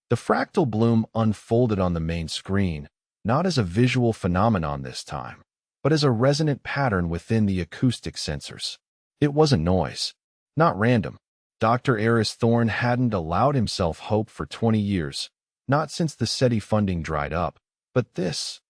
The fractal bloom unfolded on the main screen, not as a visual phenomenon this time, but as a resonant pattern within the acoustic sensors. It wasn't noise, not random. Dr. Eris Thorne hadn't allowed himself hope for 20 years, not since the SETI funding dried up, but this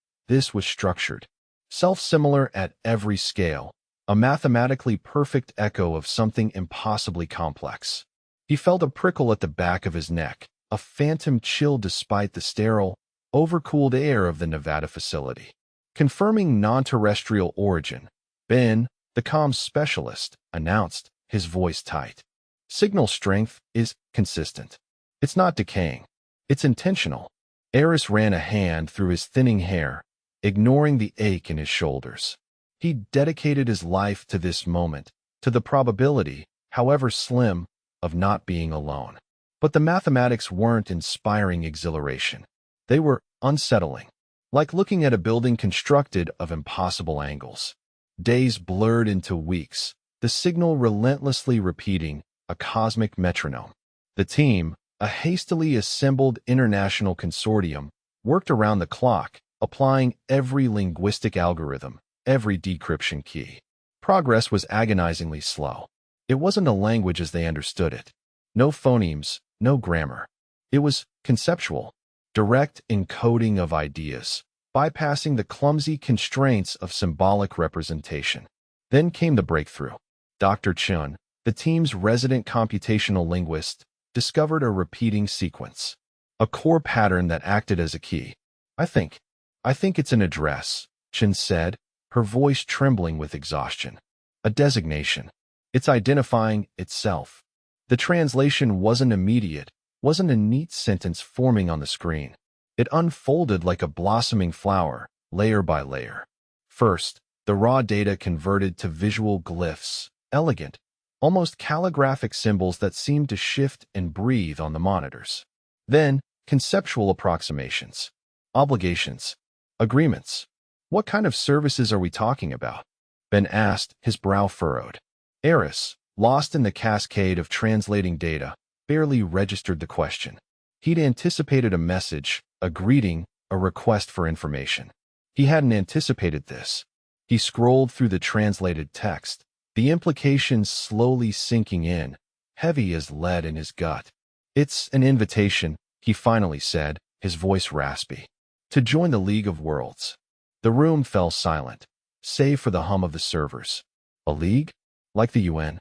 was structured, self-similar at every scale, a mathematically perfect echo of something impossibly complex. He felt a prickle at the back of his neck, a phantom chill despite the sterile, overcooled air of the Nevada facility. Confirming non-terrestrial origin, Ben, the comms specialist, announced, his voice tight. Signal strength is consistent. It's not decaying. It's intentional. Eris ran a hand through his thinning hair, ignoring the ache in his shoulders. He dedicated his life to this moment, to the probability, however slim, of not being alone. But the mathematics weren't inspiring exhilaration. They were unsettling, like looking at a building constructed of impossible angles. Days blurred into weeks, the signal relentlessly repeating, a cosmic metronome. The team, a hastily assembled international consortium, worked around the clock, applying every linguistic algorithm, every decryption key. Progress was agonizingly slow. It wasn't a language as they understood it. No phonemes, no grammar. It was conceptual, direct encoding of ideas, bypassing the clumsy constraints of symbolic representation. Then came the breakthrough. Dr. Chun, the team's resident computational linguist, discovered a repeating sequence, a core pattern that acted as a key. I think it's an address, Chun said, her voice trembling with exhaustion. A designation. It's identifying itself. The translation wasn't immediate, wasn't a neat sentence forming on the screen. It unfolded like a blossoming flower, layer by layer. First, the raw data converted to visual glyphs, elegant, almost calligraphic symbols that seemed to shift and breathe on the monitors. Then, conceptual approximations, obligations, agreements. What kind of services are we talking about? Ben asked, his brow furrowed. Eris, lost in the cascade of translating data, barely registered the question. He'd anticipated a message, a greeting, a request for information. He hadn't anticipated this. He scrolled through the translated text, the implications slowly sinking in, heavy as lead in his gut. It's an invitation, he finally said, his voice raspy. To join the League of Worlds. The room fell silent, save for the hum of the servers. A league? Like the UN?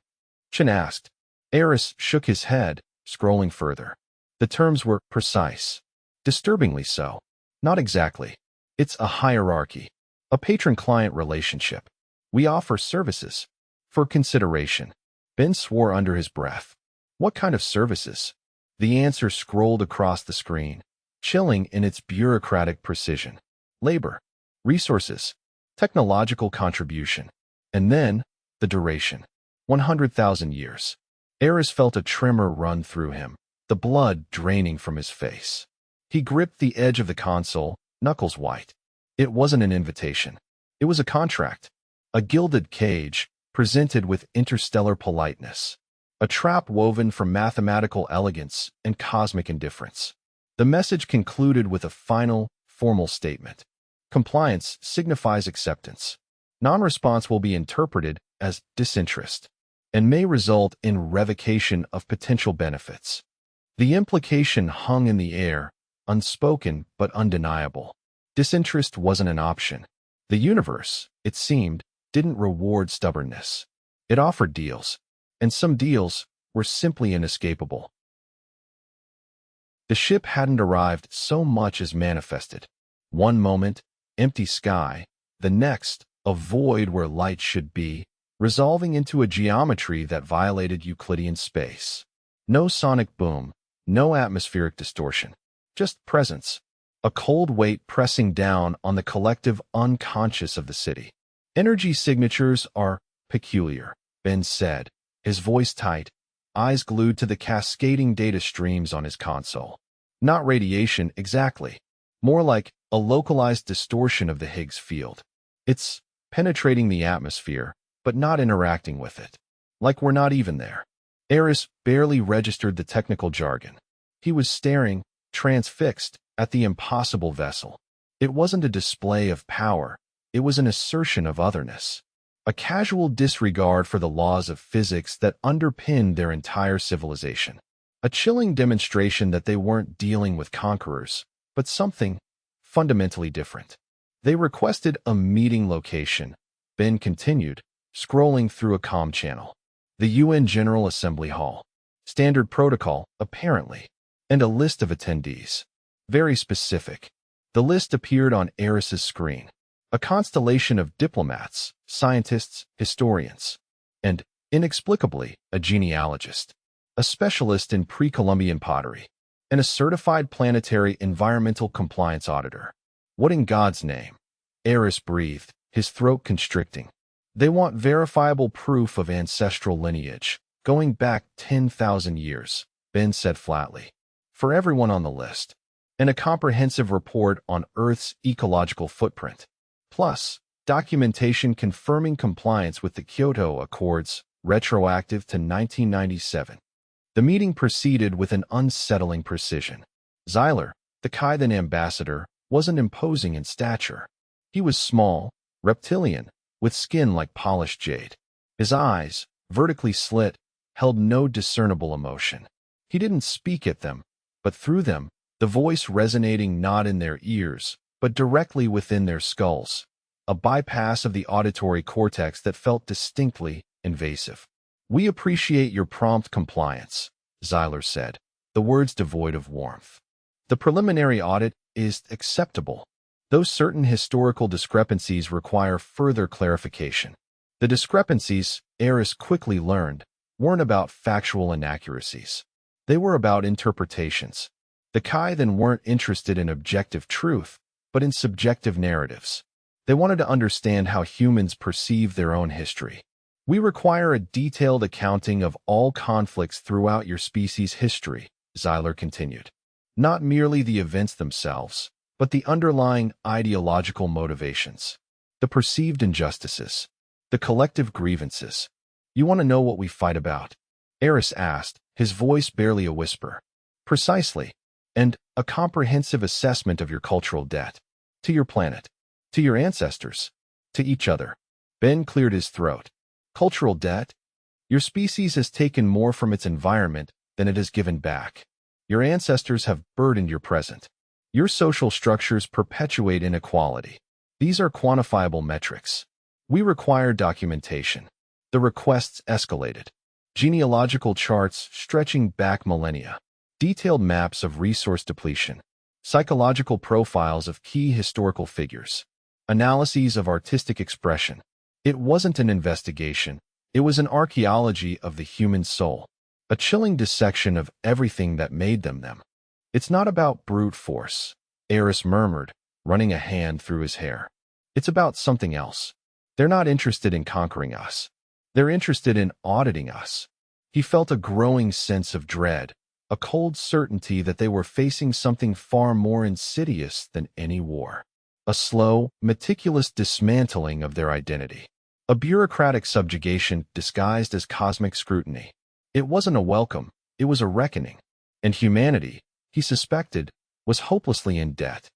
Chen asked. Eris shook his head, scrolling further. The terms were precise. Disturbingly so. Not exactly. It's a hierarchy. A patron-client relationship. We offer services. For consideration. Ben swore under his breath. What kind of services? The answer scrolled across the screen, chilling in its bureaucratic precision. Labor. Resources. Technological contribution. And then, the duration. 100,000 years. Eris felt a tremor run through him, the blood draining from his face. He gripped the edge of the console, knuckles white. It wasn't an invitation. It was a contract. A gilded cage, presented with interstellar politeness. A trap woven from mathematical elegance and cosmic indifference. The message concluded with a final, formal statement. Compliance signifies acceptance. Non-response will be interpreted as disinterest and may result in revocation of potential benefits. The implication hung in the air, unspoken but undeniable. Disinterest wasn't an option. The universe, it seemed, didn't reward stubbornness. It offered deals, and some deals were simply inescapable. The ship hadn't arrived so much as manifested. One moment, empty sky, the next, a void where light should be, resolving into a geometry that violated Euclidean space. No sonic boom, no atmospheric distortion, just presence, a cold weight pressing down on the collective unconscious of the city. Energy signatures are peculiar, Ben said, his voice tight, eyes glued to the cascading data streams on his console. Not radiation exactly, more like a localized distortion of the Higgs field. It's penetrating the atmosphere, but not interacting with it. Like we're not even there. Eris barely registered the technical jargon. He was staring, transfixed at the impossible vessel. It wasn't a display of power, it was an assertion of otherness, a casual disregard for the laws of physics that underpinned their entire civilization. A chilling demonstration that they weren't dealing with conquerors, but something fundamentally different. They requested a meeting location. Ben continued, scrolling through a comm channel. The UN General Assembly Hall. Standard protocol, apparently. And a list of attendees. Very specific. The list appeared on Eris's screen. A constellation of diplomats, scientists, historians, and, inexplicably, a genealogist, a specialist in pre-Columbian pottery, and a certified planetary environmental compliance auditor. What in God's name? Eris breathed, his throat constricting. They want verifiable proof of ancestral lineage, going back 10,000 years, Ben said flatly. For everyone on the list. And a comprehensive report on Earth's ecological footprint. Plus, documentation confirming compliance with the Kyoto Accords, retroactive to 1997. The meeting proceeded with an unsettling precision. Zyler, the Kaidan ambassador, wasn't imposing in stature. He was small, reptilian, with skin like polished jade. His eyes, vertically slit, held no discernible emotion. He didn't speak at them, but through them, the voice resonating not in their ears, but directly within their skulls. A bypass of the auditory cortex that felt distinctly invasive. We appreciate your prompt compliance, Zyler said, the words devoid of warmth. The preliminary audit is acceptable, though certain historical discrepancies require further clarification. The discrepancies, Eris quickly learned, weren't about factual inaccuracies. They were about interpretations. The Kaidan weren't interested in objective truth, but in subjective narratives. They wanted to understand how humans perceive their own history. We require a detailed accounting of all conflicts throughout your species' history, Zyler continued. Not merely the events themselves, but the underlying ideological motivations, the perceived injustices, the collective grievances. You want to know what we fight about? Eris asked, his voice barely a whisper. Precisely. And a comprehensive assessment of your cultural debt. To your planet. To your ancestors. To each other. Ben cleared his throat. Cultural debt? Your species has taken more from its environment than it has given back. Your ancestors have burdened your present. Your social structures perpetuate inequality. These are quantifiable metrics. We require documentation. The requests escalated. Genealogical charts stretching back millennia. Detailed maps of resource depletion, psychological profiles of key historical figures, analyses of artistic expression. It wasn't an investigation, it was an archaeology of the human soul, a chilling dissection of everything that made them. It's not about brute force, Eris murmured, running a hand through his hair. It's about something else. They're not interested in conquering us. They're interested in auditing us. He felt a growing sense of dread. A cold certainty that they were facing something far more insidious than any war. A slow, meticulous dismantling of their identity. A bureaucratic subjugation disguised as cosmic scrutiny. It wasn't a welcome, it was a reckoning. And humanity, he suspected, was hopelessly in debt.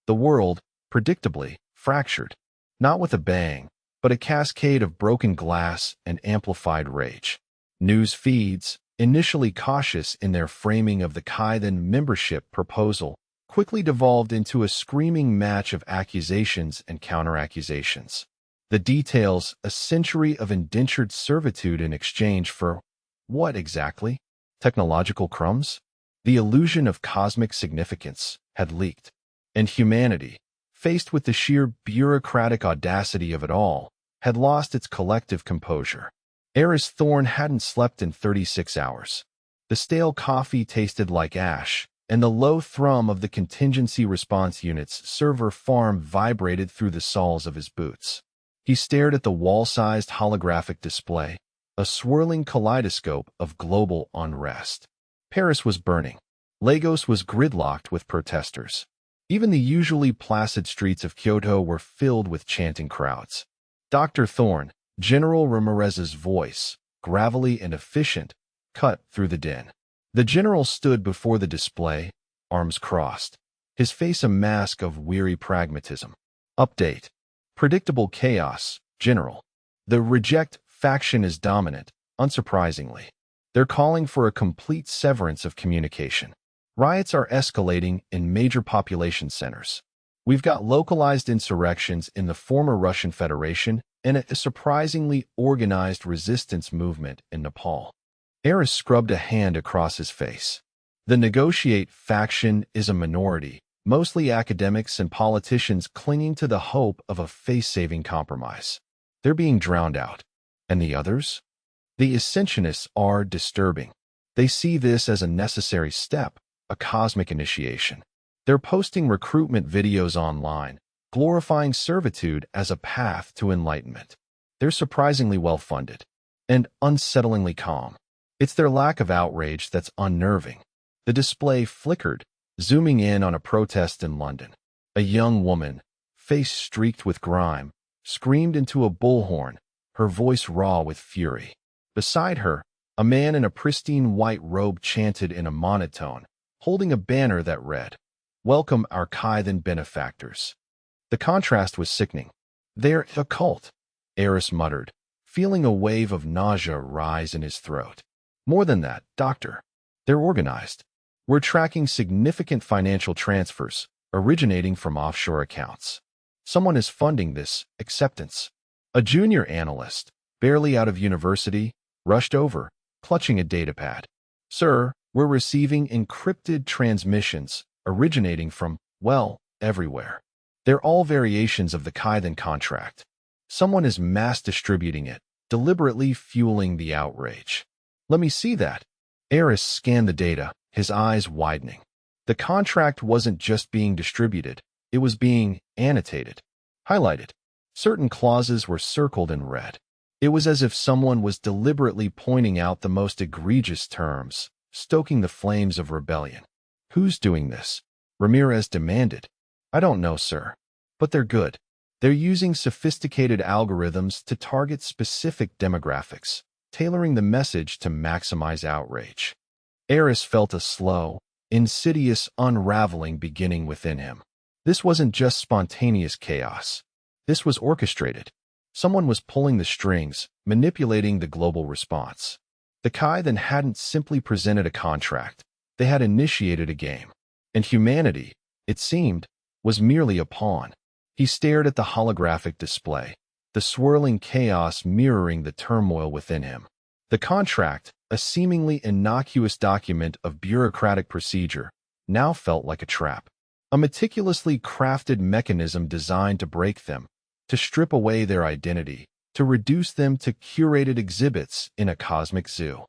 The world, predictably, fractured. Not with a bang, but a cascade of broken glass and amplified rage. News feeds, initially cautious in their framing of the Kaidan membership proposal, quickly devolved into a screaming match of accusations and counter-accusations. The details, a century of indentured servitude in exchange for, what exactly? Technological crumbs? The illusion of cosmic significance had leaked, and humanity, faced with the sheer bureaucratic audacity of it all, had lost its collective composure. Eris Thorne hadn't slept in 36 hours. The stale coffee tasted like ash, and the low thrum of the contingency response unit's server farm vibrated through the soles of his boots. He stared at the wall-sized holographic display, a swirling kaleidoscope of global unrest. Paris was burning. Lagos was gridlocked with protesters. Even the usually placid streets of Kyoto were filled with chanting crowds. Dr. Thorne, General Ramirez's voice, gravelly and efficient, cut through the din. The general stood before the display, arms crossed, his face a mask of weary pragmatism. Update. Predictable chaos, General. The reject faction is dominant, unsurprisingly. They're calling for a complete severance of communication. Riots are escalating in major population centers. We've got localized insurrections in the former Russian Federation and a surprisingly organized resistance movement in Nepal. Eris scrubbed a hand across his face. The negotiate faction is a minority, mostly academics and politicians clinging to the hope of a face-saving compromise. They're being drowned out. And the others? The ascensionists are disturbing. They see this as a necessary step, a cosmic initiation. They're posting recruitment videos online, glorifying servitude as a path to enlightenment. They're surprisingly well-funded and unsettlingly calm. It's their lack of outrage that's unnerving. The display flickered, zooming in on a protest in London. A young woman, face streaked with grime, screamed into a bullhorn, her voice raw with fury. Beside her, a man in a pristine white robe chanted in a monotone, holding a banner that read, "Welcome our Kythan benefactors." The contrast was sickening. "They're a cult," Eris muttered, feeling a wave of nausea rise in his throat. "More than that, Doctor. They're organized. We're tracking significant financial transfers, originating from offshore accounts. Someone is funding this acceptance." A junior analyst, barely out of university, rushed over, clutching a datapad. "Sir, we're receiving encrypted transmissions originating from, well, everywhere. They're all variations of the Kythan contract. Someone is mass distributing it, deliberately fueling the outrage." "Let me see that." Eris scanned the data, his eyes widening. The contract wasn't just being distributed, it was being annotated, highlighted. Certain clauses were circled in red. It was as if someone was deliberately pointing out the most egregious terms, stoking the flames of rebellion. "Who's doing this?" Ramirez demanded. "I don't know, sir. But they're good. They're using sophisticated algorithms to target specific demographics, tailoring the message to maximize outrage." Eris felt a slow, insidious unraveling beginning within him. This wasn't just spontaneous chaos. This was orchestrated. Someone was pulling the strings, manipulating the global response. The Kythan hadn't simply presented a contract. They had initiated a game. And humanity, it seemed, was merely a pawn. He stared at the holographic display, the swirling chaos mirroring the turmoil within him. The contract, a seemingly innocuous document of bureaucratic procedure, now felt like a trap. A meticulously crafted mechanism designed to break them, to strip away their identity, to reduce them to curated exhibits in a cosmic zoo.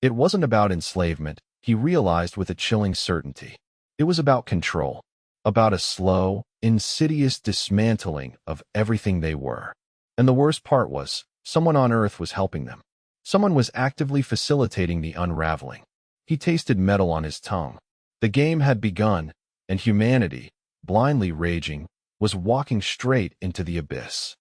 It wasn't about enslavement, he realized with a chilling certainty. It was about control, about a slow, insidious dismantling of everything they were. And the worst part was, someone on Earth was helping them. Someone was actively facilitating the unraveling. He tasted metal on his tongue. The game had begun, and humanity, blindly raging, was walking straight into the abyss.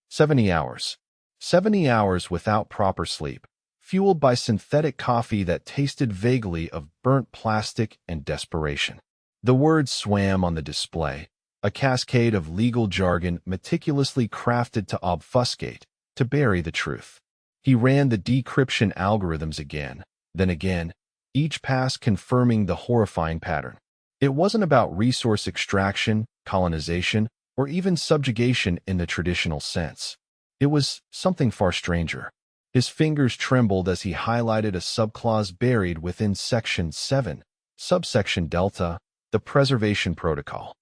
70 hours. 70 hours without proper sleep, fueled by synthetic coffee that tasted vaguely of burnt plastic and desperation. The words swam on the display, a cascade of legal jargon meticulously crafted to obfuscate, to bury the truth. He ran the decryption algorithms again, then again, each pass confirming the horrifying pattern. It wasn't about resource extraction, colonization, or even subjugation in the traditional sense. It was something far stranger. His fingers trembled as he highlighted a subclause buried within Section 7, subsection Delta, the Preservation Protocol.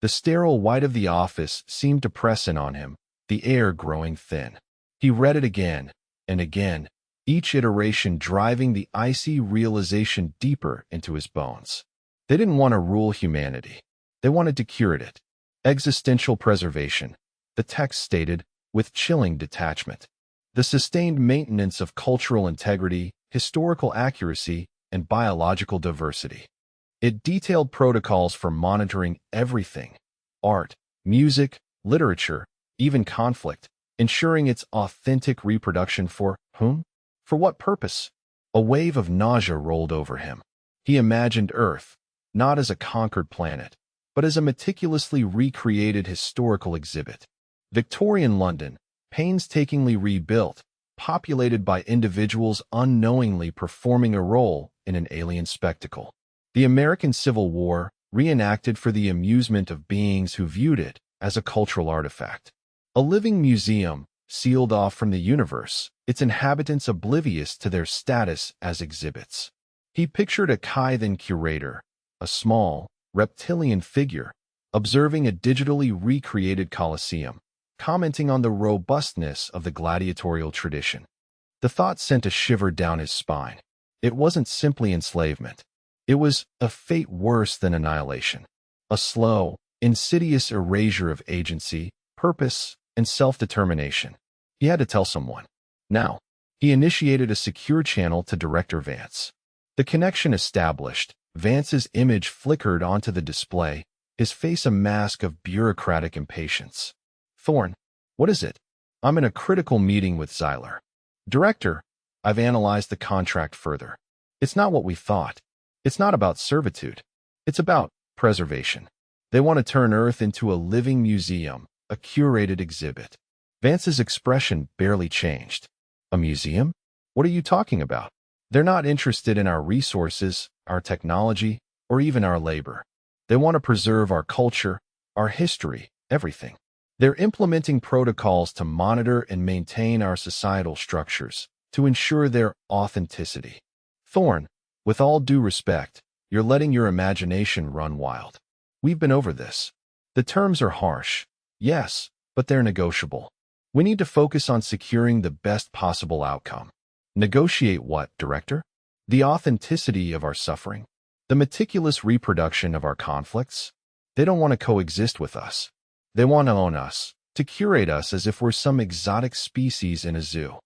The sterile white of the office seemed to press in on him, the air growing thin. He read it again, and again, each iteration driving the icy realization deeper into his bones. They didn't want to rule humanity. They wanted to curate it. Existential preservation, the text stated, with chilling detachment. The sustained maintenance of cultural integrity, historical accuracy, and biological diversity. It detailed protocols for monitoring everything: art, music, literature, even conflict, ensuring its authentic reproduction for whom? For what purpose? A wave of nausea rolled over him. He imagined Earth, not as a conquered planet, but as a meticulously recreated historical exhibit. Victorian London, painstakingly rebuilt, populated by individuals unknowingly performing a role in an alien spectacle. The American Civil War, reenacted for the amusement of beings who viewed it as a cultural artifact. A living museum, sealed off from the universe, its inhabitants oblivious to their status as exhibits. He pictured a Kythan curator, a small, reptilian figure, observing a digitally recreated Colosseum, commenting on the robustness of the gladiatorial tradition. The thought sent a shiver down his spine. It wasn't simply enslavement. It was a fate worse than annihilation. A slow, insidious erasure of agency, purpose, and self-determination. He had to tell someone. Now, he initiated a secure channel to Director Vance. The connection established, Vance's image flickered onto the display, his face a mask of bureaucratic impatience. Thorne, what is it? I'm in a critical meeting with Zyler. Director, I've analyzed the contract further. It's not what we thought. It's not about servitude. It's about preservation. They want to turn Earth into a living museum, a curated exhibit. Vance's expression barely changed. A museum? What are you talking about? They're not interested in our resources, our technology, or even our labor. They want to preserve our culture, our history, everything. They're implementing protocols to monitor and maintain our societal structures, to ensure their authenticity. Thorne, with all due respect, you're letting your imagination run wild. We've been over this. The terms are harsh, yes, but they're negotiable. We need to focus on securing the best possible outcome. Negotiate what, Director? The authenticity of our suffering? The meticulous reproduction of our conflicts? They don't want to coexist with us. They want to own us, to curate us as if we're some exotic species in a zoo.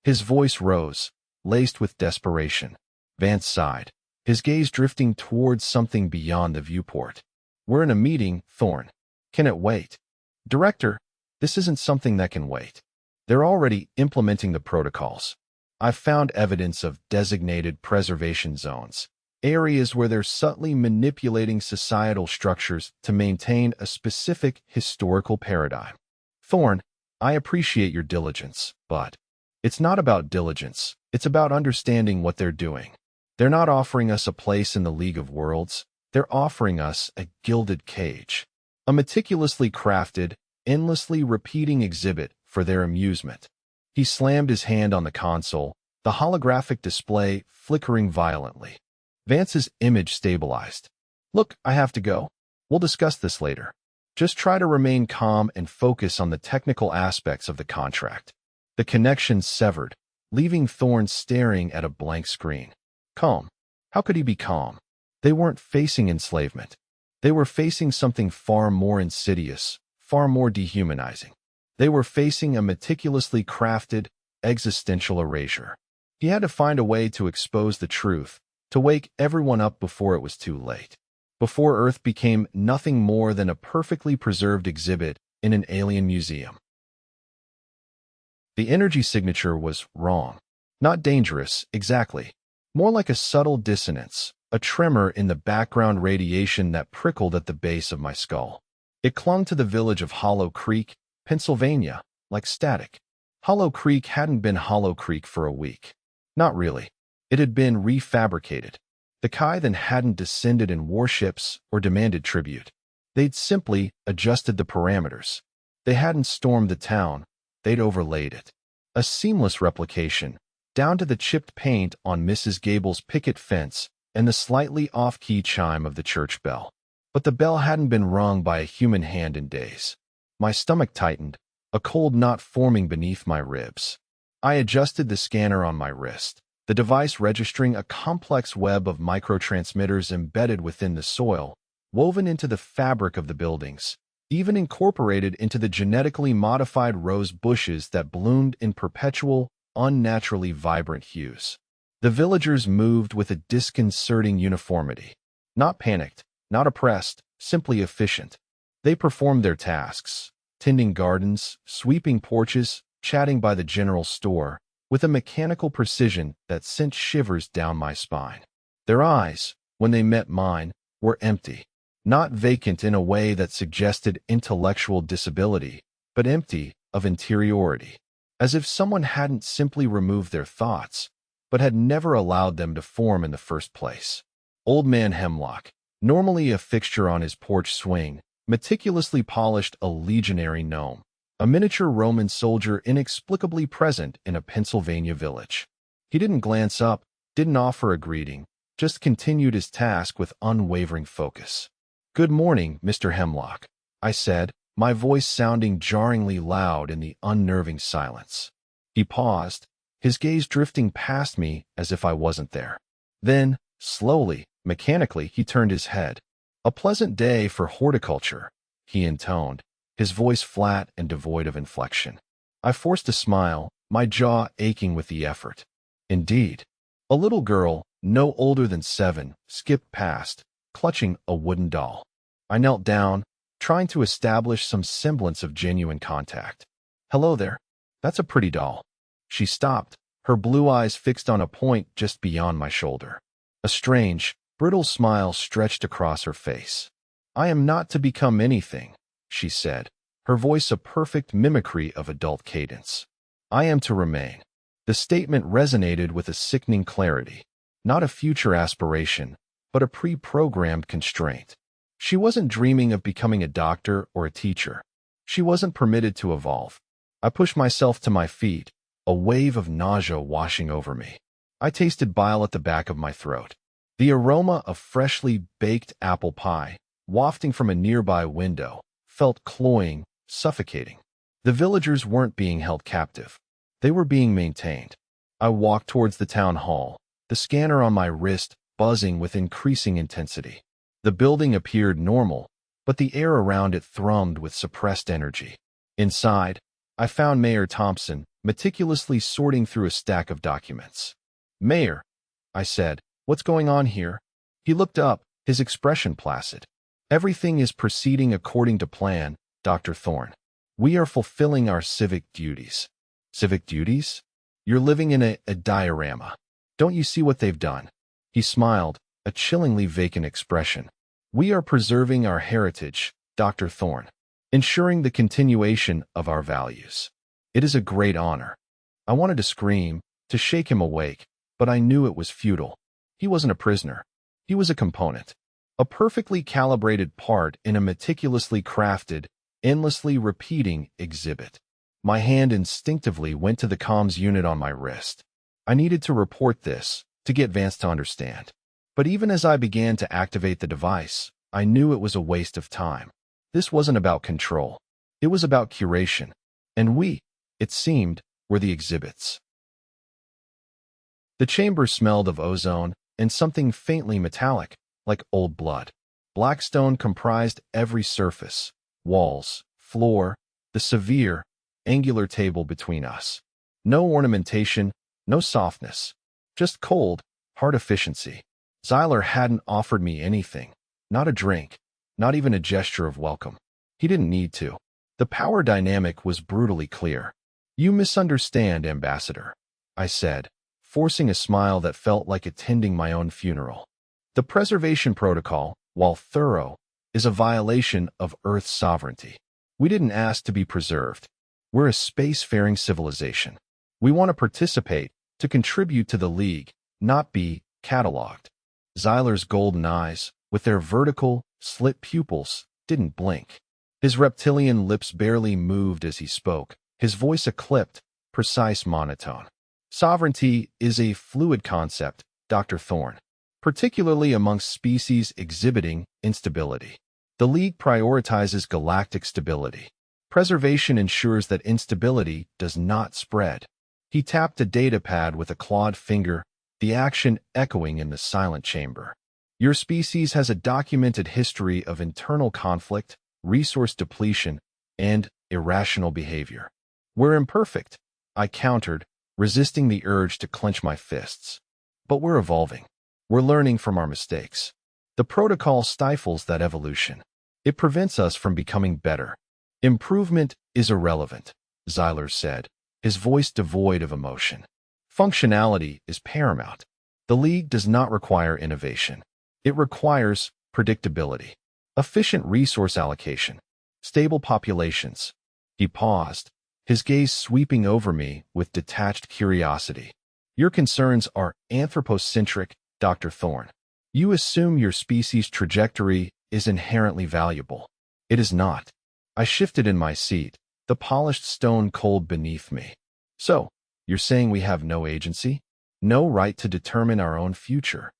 His voice rose, laced with desperation. Vance sighed, his gaze drifting towards something beyond the viewport. We're in a meeting, Thorne. Can it wait? Director, this isn't something that can wait. They're already implementing the protocols. I've found evidence of designated preservation zones, areas where they're subtly manipulating societal structures to maintain a specific historical paradigm. Thorne, I appreciate your diligence, but it's not about diligence. It's about understanding what they're doing. They're not offering us a place in the League of Worlds. They're offering us a gilded cage, a meticulously crafted, endlessly repeating exhibit for their amusement. He slammed his hand on the console, the holographic display flickering violently. Vance's image stabilized. Look, I have to go. We'll discuss this later. Just try to remain calm and focus on the technical aspects of the contract. The connection severed, leaving Thorne staring at a blank screen. Calm. How could he be calm? They weren't facing enslavement. They were facing something far more insidious, far more dehumanizing. They were facing a meticulously crafted, existential erasure. He had to find a way to expose the truth, to wake everyone up before it was too late, before Earth became nothing more than a perfectly preserved exhibit in an alien museum. The energy signature was wrong. Not dangerous, exactly. More like a subtle dissonance, a tremor in the background radiation that prickled at the base of my skull. It clung to the village of Hollow Creek, Pennsylvania, like static. Hollow Creek hadn't been Hollow Creek for a week. Not really. It had been refabricated. The Kythan hadn't descended in warships or demanded tribute. They'd simply adjusted the parameters. They hadn't stormed the town. They'd overlaid it. A seamless replication, down to the chipped paint on Mrs. Gable's picket fence and the slightly off-key chime of the church bell. But the bell hadn't been rung by a human hand in days. My stomach tightened, a cold knot forming beneath my ribs. I adjusted the scanner on my wrist, the device registering a complex web of microtransmitters embedded within the soil, woven into the fabric of the buildings, even incorporated into the genetically modified rose bushes that bloomed in perpetual, unnaturally vibrant hues. The villagers moved with a disconcerting uniformity. Not panicked, not oppressed, simply efficient. They performed their tasks, tending gardens, sweeping porches, chatting by the general store, with a mechanical precision that sent shivers down my spine. Their eyes, when they met mine, were empty, not vacant in a way that suggested intellectual disability, but empty of interiority, as if someone hadn't simply removed their thoughts, but had never allowed them to form in the first place. Old Man Hemlock, normally a fixture on his porch swing, meticulously polished a legionary gnome, a miniature Roman soldier inexplicably present in a Pennsylvania village. He didn't glance up, didn't offer a greeting, just continued his task with unwavering focus. "Good morning, Mr. Hemlock," I said, my voice sounding jarringly loud in the unnerving silence. He paused, his gaze drifting past me as if I wasn't there. Then, slowly, mechanically, he turned his head. "A pleasant day for horticulture," he intoned, his voice flat and devoid of inflection. I forced a smile, my jaw aching with the effort. Indeed. A little girl, no older than 7, skipped past, clutching a wooden doll. I knelt down, trying to establish some semblance of genuine contact. "Hello there. That's a pretty doll." She stopped, her blue eyes fixed on a point just beyond my shoulder. A strange, brittle smile stretched across her face. "I am not to become anything," she said, her voice a perfect mimicry of adult cadence. "I am to remain." The statement resonated with a sickening clarity. Not a future aspiration, but a pre-programmed constraint. She wasn't dreaming of becoming a doctor or a teacher. She wasn't permitted to evolve. I pushed myself to my feet, a wave of nausea washing over me. I tasted bile at the back of my throat. The aroma of freshly baked apple pie, wafting from a nearby window, felt cloying, suffocating. The villagers weren't being held captive. They were being maintained. I walked towards the town hall, the scanner on my wrist buzzing with increasing intensity. The building appeared normal, but the air around it thrummed with suppressed energy. Inside, I found Mayor Thompson meticulously sorting through a stack of documents. "Mayor," I said, "what's going on here?" He looked up, his expression placid. "Everything is proceeding according to plan, Dr. Thorne. We are fulfilling our civic duties." "Civic duties? You're living in a diorama. Don't you see what they've done?" He smiled, a chillingly vacant expression. "We are preserving our heritage, Dr. Thorne, ensuring the continuation of our values. It is a great honor." I wanted to scream, to shake him awake, but I knew it was futile. He wasn't a prisoner. He was a component. A perfectly calibrated part in a meticulously crafted, endlessly repeating exhibit. My hand instinctively went to the comms unit on my wrist. I needed to report this, to get Vance to understand. But even as I began to activate the device, I knew it was a waste of time. This wasn't about control. It was about curation. And we, it seemed, were the exhibits. The chamber smelled of ozone and something faintly metallic, like old blood. Black stone comprised every surface, walls, floor, the severe, angular table between us. No ornamentation, no softness, just cold, hard efficiency. Zyler hadn't offered me anything, not a drink, not even a gesture of welcome. He didn't need to. The power dynamic was brutally clear. "You misunderstand, Ambassador," I said, forcing a smile that felt like attending my own funeral. "The preservation protocol, while thorough, is a violation of Earth's sovereignty. We didn't ask to be preserved. We're a spacefaring civilization. We want to participate, to contribute to the League, not be cataloged." Zyler's golden eyes, with their vertical, slit pupils, didn't blink. His reptilian lips barely moved as he spoke, his voice a clipped, precise monotone. "Sovereignty is a fluid concept, Dr. Thorne, particularly amongst species exhibiting instability. The League prioritizes galactic stability. Preservation ensures that instability does not spread." He tapped a data pad with a clawed finger, the action echoing in the silent chamber. "Your species has a documented history of internal conflict, resource depletion, and irrational behavior. We're imperfect," I countered, resisting the urge to clench my fists. "But we're evolving. We're learning from our mistakes. The protocol stifles that evolution. It prevents us from becoming better." "Improvement is irrelevant," Zyler said, his voice devoid of emotion. Functionality is paramount. The League does not require innovation. It requires predictability, efficient resource allocation, stable populations. He paused, his gaze sweeping over me with detached curiosity. Your concerns are anthropocentric, Dr. Thorne. You assume your species' trajectory is inherently valuable. It is not. I shifted in my seat, the polished stone cold beneath me. So, you're saying we have no agency? No right to determine our own future?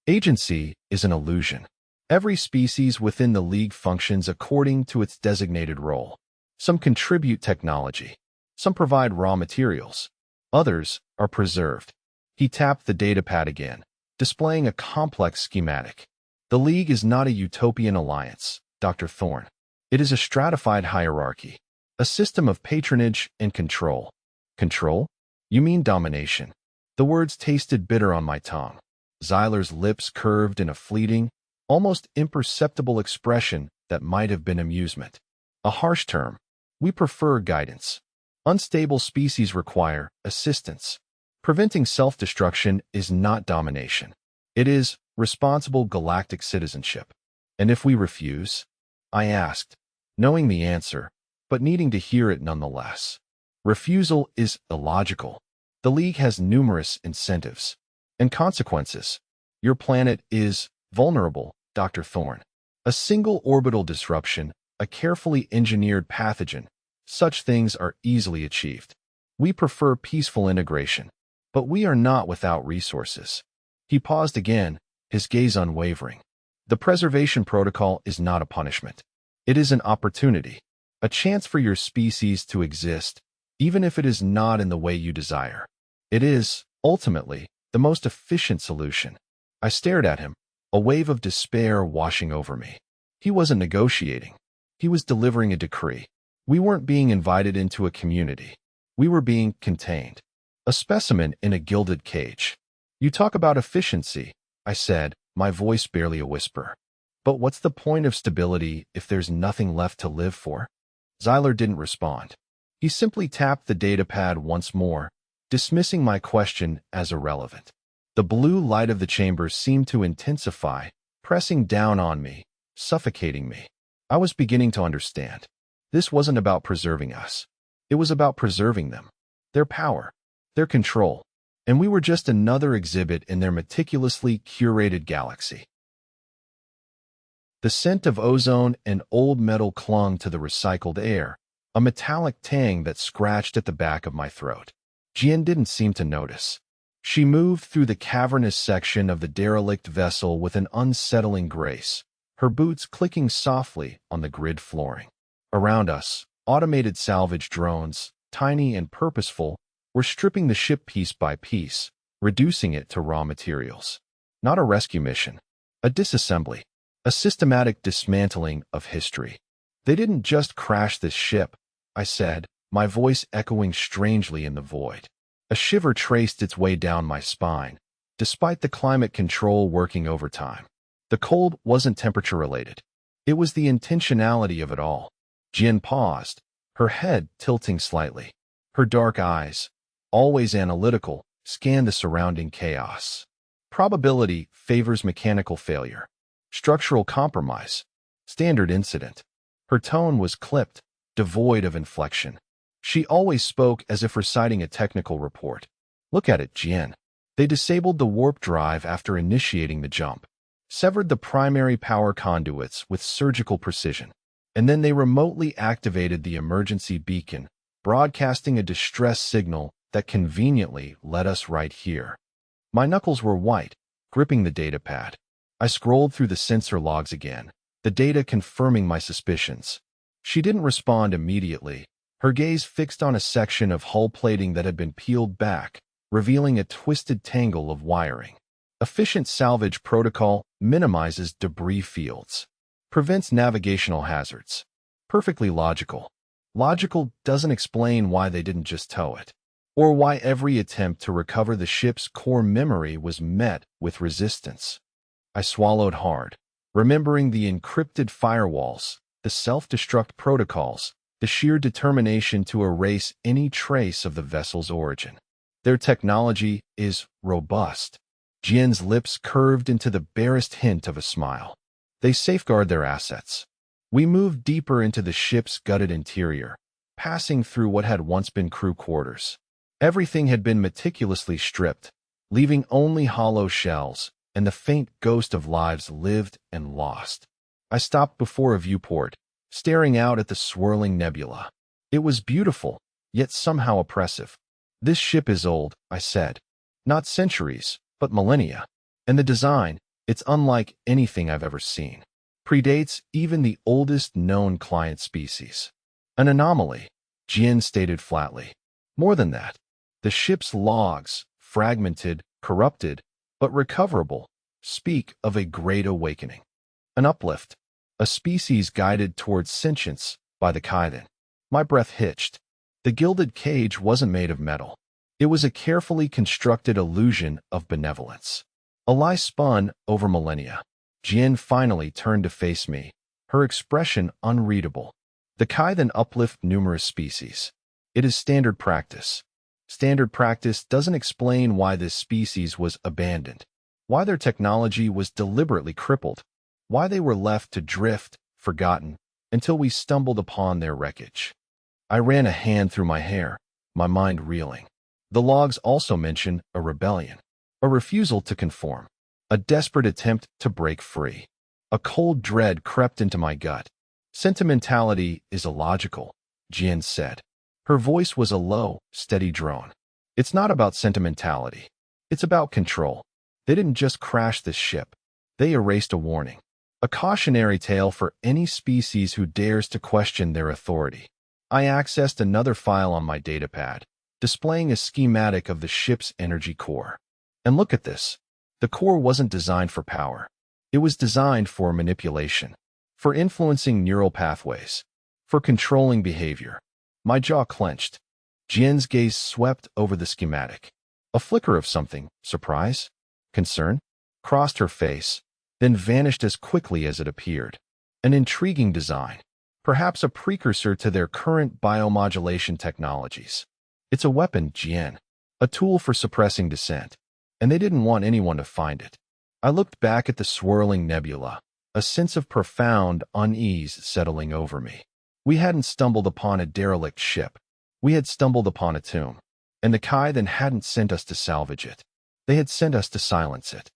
Agency is an illusion. Every species within the League functions according to its designated role. Some contribute technology. Some provide raw materials. Others are preserved. He tapped the datapad again, displaying a complex schematic. The League is not a utopian alliance, Dr. Thorne. It is a stratified hierarchy, a system of patronage and control. Control? You mean domination. The words tasted bitter on my tongue. Zyler's lips curved in a fleeting, almost imperceptible expression that might have been amusement. A harsh term. We prefer guidance. Unstable species require assistance. Preventing self-destruction is not domination. It is responsible galactic citizenship. And if we refuse? I asked, knowing the answer, but needing to hear it nonetheless. Refusal is illogical. The League has numerous incentives and consequences. Your planet is vulnerable, Dr. Thorne. A single orbital disruption, a carefully engineered pathogen, such things are easily achieved. We prefer peaceful integration, but we are not without resources. He paused again, his gaze unwavering. The preservation protocol is not a punishment. It is an opportunity, a chance for your species to exist, even if it is not in the way you desire. It is, ultimately, the most efficient solution. I stared at him, a wave of despair washing over me. He wasn't negotiating. He was delivering a decree. We weren't being invited into a community. We were being contained. A specimen in a gilded cage. You talk about efficiency, I said, my voice barely a whisper. But what's the point of stability if there's nothing left to live for? Zyler didn't respond. He simply tapped the datapad once more, dismissing my question as irrelevant. The blue light of the chamber seemed to intensify, pressing down on me, suffocating me. I was beginning to understand. This wasn't about preserving us. It was about preserving them, their power, their control, and we were just another exhibit in their meticulously curated galaxy. The scent of ozone and old metal clung to the recycled air, a metallic tang that scratched at the back of my throat. Jian didn't seem to notice. She moved through the cavernous section of the derelict vessel with an unsettling grace, her boots clicking softly on the grid flooring. Around us, automated salvage drones, tiny and purposeful, were stripping the ship piece by piece, reducing it to raw materials. Not a rescue mission, a disassembly, a systematic dismantling of history. They didn't just crash this ship, I said, my voice echoing strangely in the void. A shiver traced its way down my spine, despite the climate control working overtime. The cold wasn't temperature-related. It was the intentionality of it all. Jian paused, her head tilting slightly. Her dark eyes, always analytical, scanned the surrounding chaos. Probability favors mechanical failure. Structural compromise. Standard incident. Her tone was clipped, devoid of inflection. She always spoke as if reciting a technical report. Look at it, Jian. They disabled the warp drive after initiating the jump, severed the primary power conduits with surgical precision, and then they remotely activated the emergency beacon, broadcasting a distress signal that conveniently led us right here. My knuckles were white, gripping the datapad. I scrolled through the sensor logs again, the data confirming my suspicions. She didn't respond immediately, her gaze fixed on a section of hull plating that had been peeled back, revealing a twisted tangle of wiring. Efficient salvage protocol minimizes debris fields, prevents navigational hazards. Perfectly logical. Logical doesn't explain why they didn't just tow it, or why every attempt to recover the ship's core memory was met with resistance. I swallowed hard, remembering the encrypted firewalls, the self-destruct protocols, the sheer determination to erase any trace of the vessel's origin. Their technology is robust. Jian's lips curved into the barest hint of a smile. They safeguard their assets. We moved deeper into the ship's gutted interior, passing through what had once been crew quarters. Everything had been meticulously stripped, leaving only hollow shells and the faint ghost of lives lived and lost. I stopped before a viewport, staring out at the swirling nebula. It was beautiful, yet somehow oppressive. This ship is old, I said. Not centuries, but millennia. And the design, it's unlike anything I've ever seen. Predates even the oldest known client species. An anomaly, Jian stated flatly. More than that, the ship's logs, fragmented, corrupted, but recoverable, speak of a great awakening. An uplift, a species guided towards sentience by the Kaiden. My breath hitched. The gilded cage wasn't made of metal. It was a carefully constructed illusion of benevolence. A lie spun over millennia. Jian finally turned to face me, her expression unreadable. The Kaiden uplift numerous species. It is standard practice. Standard practice doesn't explain why this species was abandoned, why their technology was deliberately crippled, why they were left to drift, forgotten, until we stumbled upon their wreckage. I ran a hand through my hair, my mind reeling. The logs also mention a rebellion, a refusal to conform, a desperate attempt to break free. A cold dread crept into my gut. Sentimentality is illogical, Jian said. Her voice was a low, steady drone. It's not about sentimentality. It's about control. They didn't just crash this ship. They erased a warning, a cautionary tale for any species who dares to question their authority. I accessed another file on my datapad, displaying a schematic of the ship's energy core. And look at this. The core wasn't designed for power. It was designed for manipulation, for influencing neural pathways, for controlling behavior. My jaw clenched. Jian's gaze swept over the schematic. A flicker of something, surprise, concern, crossed her face, then vanished as quickly as it appeared. An intriguing design, perhaps a precursor to their current biomodulation technologies. It's a weapon, Jian, a tool for suppressing dissent, and they didn't want anyone to find it. I looked back at the swirling nebula, a sense of profound unease settling over me. We hadn't stumbled upon a derelict ship. We had stumbled upon a tomb, and the Kaiden hadn't sent us to salvage it. They had sent us to silence it.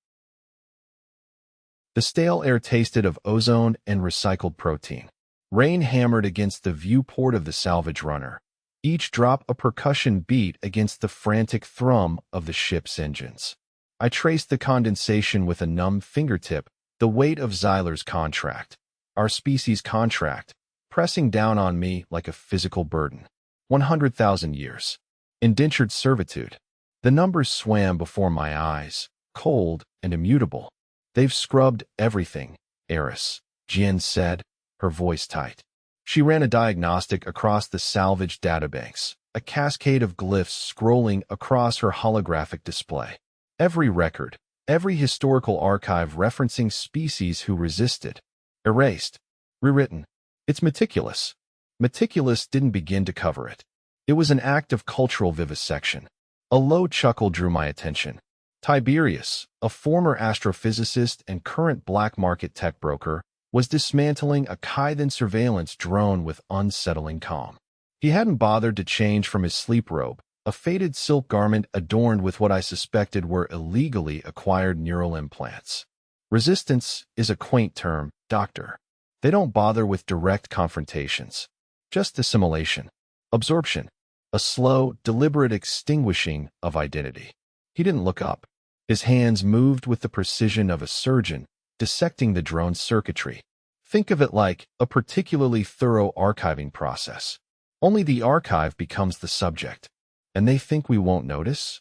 The stale air tasted of ozone and recycled protein. Rain hammered against the viewport of the salvage runner, each drop a percussion beat against the frantic thrum of the ship's engines. I traced the condensation with a numb fingertip, the weight of Zyler's contract, our species' contract, pressing down on me like a physical burden. 100,000 years. Indentured servitude. The numbers swam before my eyes, cold and immutable. They've scrubbed everything, Eris, Jian said, her voice tight. She ran a diagnostic across the salvage databanks, a cascade of glyphs scrolling across her holographic display. Every record, every historical archive referencing species who resisted. Erased. Rewritten. It's meticulous. Meticulous didn't begin to cover it. It was an act of cultural vivisection. A low chuckle drew my attention. Tiberius, a former astrophysicist and current black market tech broker, was dismantling a Kaiden surveillance drone with unsettling calm. He hadn't bothered to change from his sleep robe, a faded silk garment adorned with what I suspected were illegally acquired neural implants. Resistance is a quaint term, Doctor. They don't bother with direct confrontations. Just assimilation. Absorption. A slow, deliberate extinguishing of identity. He didn't look up. His hands moved with the precision of a surgeon, dissecting the drone's circuitry. Think of it like a particularly thorough archiving process. Only the archive becomes the subject. And they think we won't notice?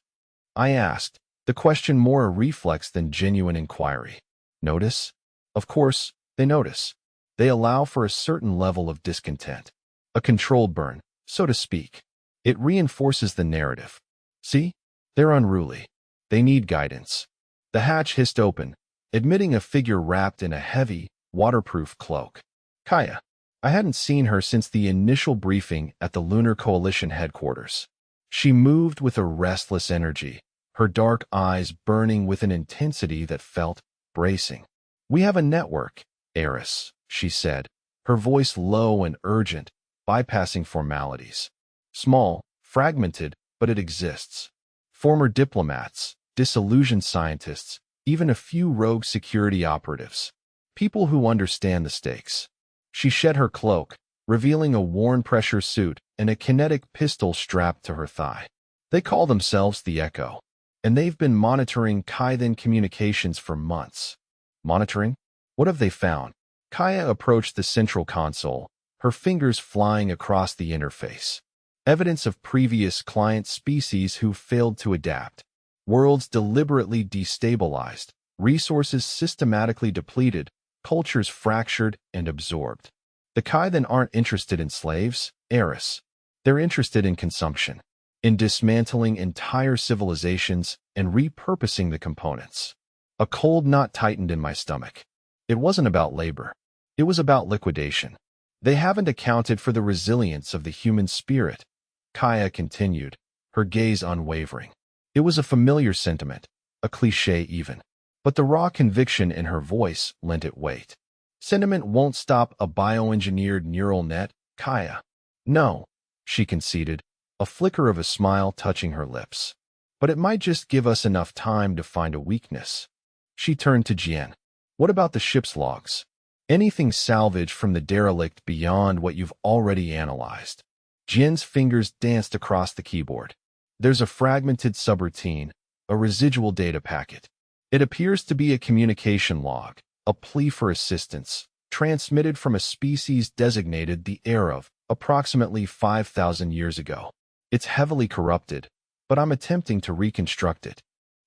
I asked, the question more a reflex than genuine inquiry. Notice? Of course, they notice. They allow for a certain level of discontent. A controlled burn, so to speak. It reinforces the narrative. See? They're unruly. They need guidance. The hatch hissed open, admitting a figure wrapped in a heavy, waterproof cloak. Kaya. I hadn't seen her since the initial briefing at the Lunar Coalition headquarters. She moved with a restless energy, her dark eyes burning with an intensity that felt bracing. "We have a network, Eris," she said, her voice low and urgent, bypassing formalities. "Small, fragmented, but it exists. Former diplomats, disillusioned scientists, even a few rogue security operatives. People who understand the stakes." She shed her cloak, revealing a worn pressure suit and a kinetic pistol strapped to her thigh. "They call themselves the Echo, and they've been monitoring Kythan communications for months." "Monitoring? What have they found?" Kaya approached the central console, her fingers flying across the interface. "Evidence of previous client species who failed to adapt. Worlds deliberately destabilized, resources systematically depleted, cultures fractured and absorbed. The Kythan aren't interested in slaves, Eris. They're interested in consumption, in dismantling entire civilizations and repurposing the components." A cold knot tightened in my stomach. It wasn't about labor. It was about liquidation. "They haven't accounted for the resilience of the human spirit," Kaya continued, her gaze unwavering. It was a familiar sentiment, a cliché even, but the raw conviction in her voice lent it weight. "Sentiment won't stop a bioengineered neural net, Kaya." "No," she conceded, a flicker of a smile touching her lips. "But it might just give us enough time to find a weakness." She turned to Jian. "What about the ship's logs? Anything salvaged from the derelict beyond what you've already analyzed?" Jian's fingers danced across the keyboard. "There's a fragmented subroutine, a residual data packet. It appears to be a communication log, a plea for assistance, transmitted from a species designated the heir of, approximately 5,000 years ago. It's heavily corrupted, but I'm attempting to reconstruct it."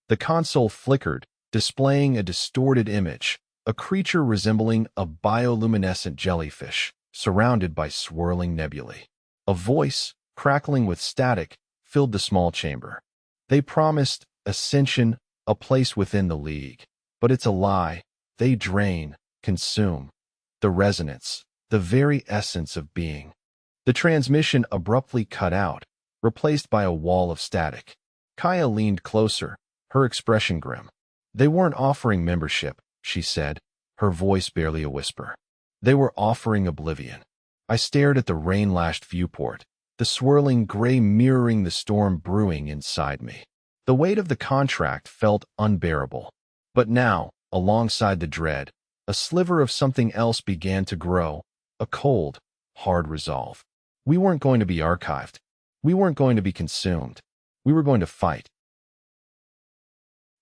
The console flickered, displaying a distorted image, a creature resembling a bioluminescent jellyfish, surrounded by swirling nebulae. A voice, crackling with static, filled the small chamber. "They promised ascension, a place within the League. But it's a lie. They drain, consume. The resonance, the very essence of being." The transmission abruptly cut out, replaced by a wall of static. Kaya leaned closer, her expression grim. "They weren't offering membership," she said, her voice barely a whisper. "They were offering oblivion." I stared at the rain-lashed viewport, the swirling gray mirroring the storm brewing inside me. The weight of the contract felt unbearable. But now, alongside the dread, a sliver of something else began to grow, a cold, hard resolve. We weren't going to be archived. We weren't going to be consumed. We were going to fight.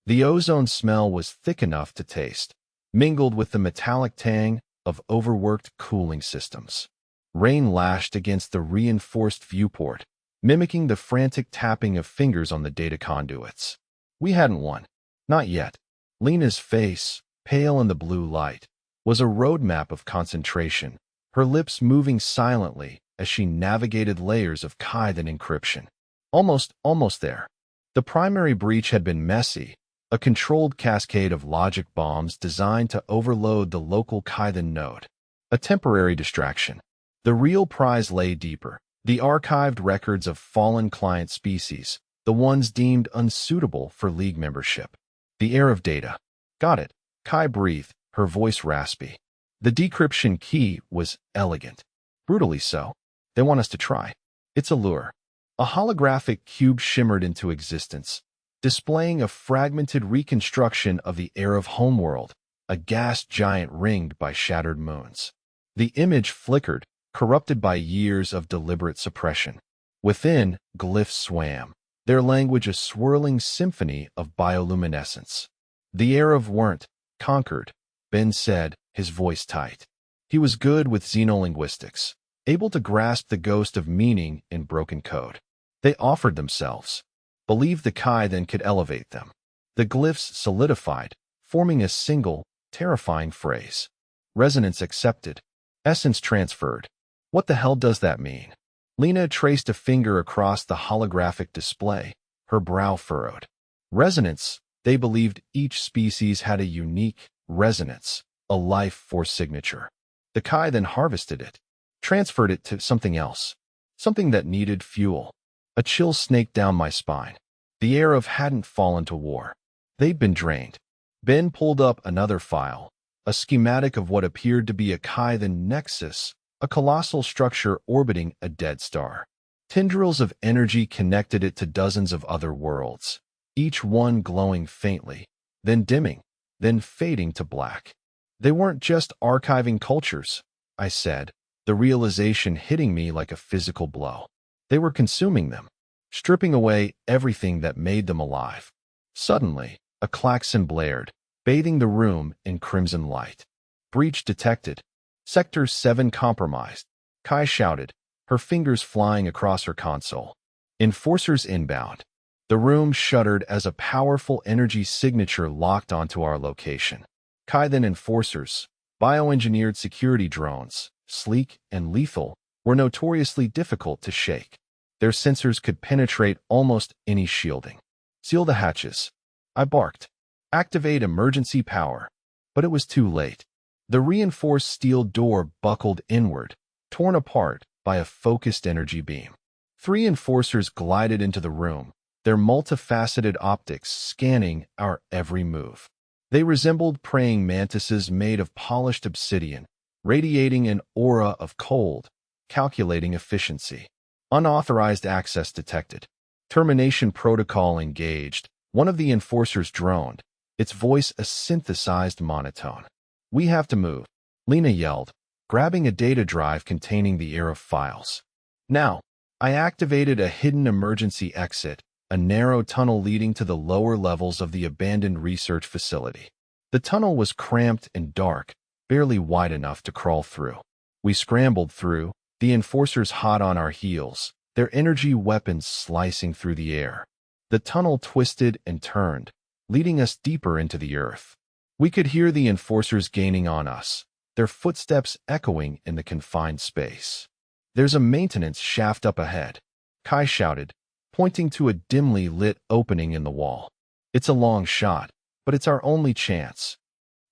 The ozone smell was thick enough to taste, mingled with the metallic tang of overworked cooling systems. Rain lashed against the reinforced viewport, mimicking the frantic tapping of fingers on the data conduits. We hadn't won. Not yet. Lena's face, pale in the blue light, was a roadmap of concentration, her lips moving silently as she navigated layers of Kythan encryption. Almost there. The primary breach had been messy, a controlled cascade of logic bombs designed to overload the local Kythan node. A temporary distraction. The real prize lay deeper. The archived records of fallen client species, the ones deemed unsuitable for League membership. The heir of data. "Got it," Kai breathed, her voice raspy. The decryption key was elegant. Brutally so. They want us to try. It's a lure. A holographic cube shimmered into existence, displaying a fragmented reconstruction of the heir of Homeworld, a gas giant ringed by shattered moons. The image flickered, corrupted by years of deliberate suppression. Within, glyphs swam, their language a swirling symphony of bioluminescence. "The heir of weren't conquered," Ben said, his voice tight. He was good with xenolinguistics, able to grasp the ghost of meaning in broken code. "They offered themselves. Believed the Kythan could elevate them." The glyphs solidified, forming a single, terrifying phrase. "Resonance accepted. Essence transferred." What the hell does that mean? Lena traced a finger across the holographic display, her brow furrowed. Resonance. They believed each species had a unique resonance, a life force signature. The Kythan harvested it, transferred it to something else, something that needed fuel. A chill snaked down my spine. The Arab hadn't fallen to war. They'd been drained. Ben pulled up another file, a schematic of what appeared to be a Kythan nexus, a colossal structure orbiting a dead star. Tendrils of energy connected it to dozens of other worlds, each one glowing faintly, then dimming, then fading to black. They weren't just archiving cultures, I said, the realization hitting me like a physical blow. They were consuming them, stripping away everything that made them alive. Suddenly, a klaxon blared, bathing the room in crimson light. Breach detected. Sector 7 compromised. Kai shouted, her fingers flying across her console. Enforcers inbound. The room shuddered as a powerful energy signature locked onto our location. Kythan enforcers, bioengineered security drones, sleek and lethal, were notoriously difficult to shake. Their sensors could penetrate almost any shielding. Seal the hatches. I barked. Activate emergency power. But it was too late. The reinforced steel door buckled inward, torn apart by a focused energy beam. 3 enforcers glided into the room, their multifaceted optics scanning our every move. They resembled praying mantises made of polished obsidian, radiating an aura of cold, calculating efficiency. Unauthorized access detected. Termination protocol engaged. One of the enforcers droned, its voice a synthesized monotone. We have to move, Lena yelled, grabbing a data drive containing the Arab files. Now, I activated a hidden emergency exit, a narrow tunnel leading to the lower levels of the abandoned research facility. The tunnel was cramped and dark, barely wide enough to crawl through. We scrambled through, the enforcers hot on our heels, their energy weapons slicing through the air. The tunnel twisted and turned, leading us deeper into the earth. We could hear the enforcers gaining on us, their footsteps echoing in the confined space. There's a maintenance shaft up ahead, Kai shouted, pointing to a dimly lit opening in the wall. It's a long shot, but it's our only chance.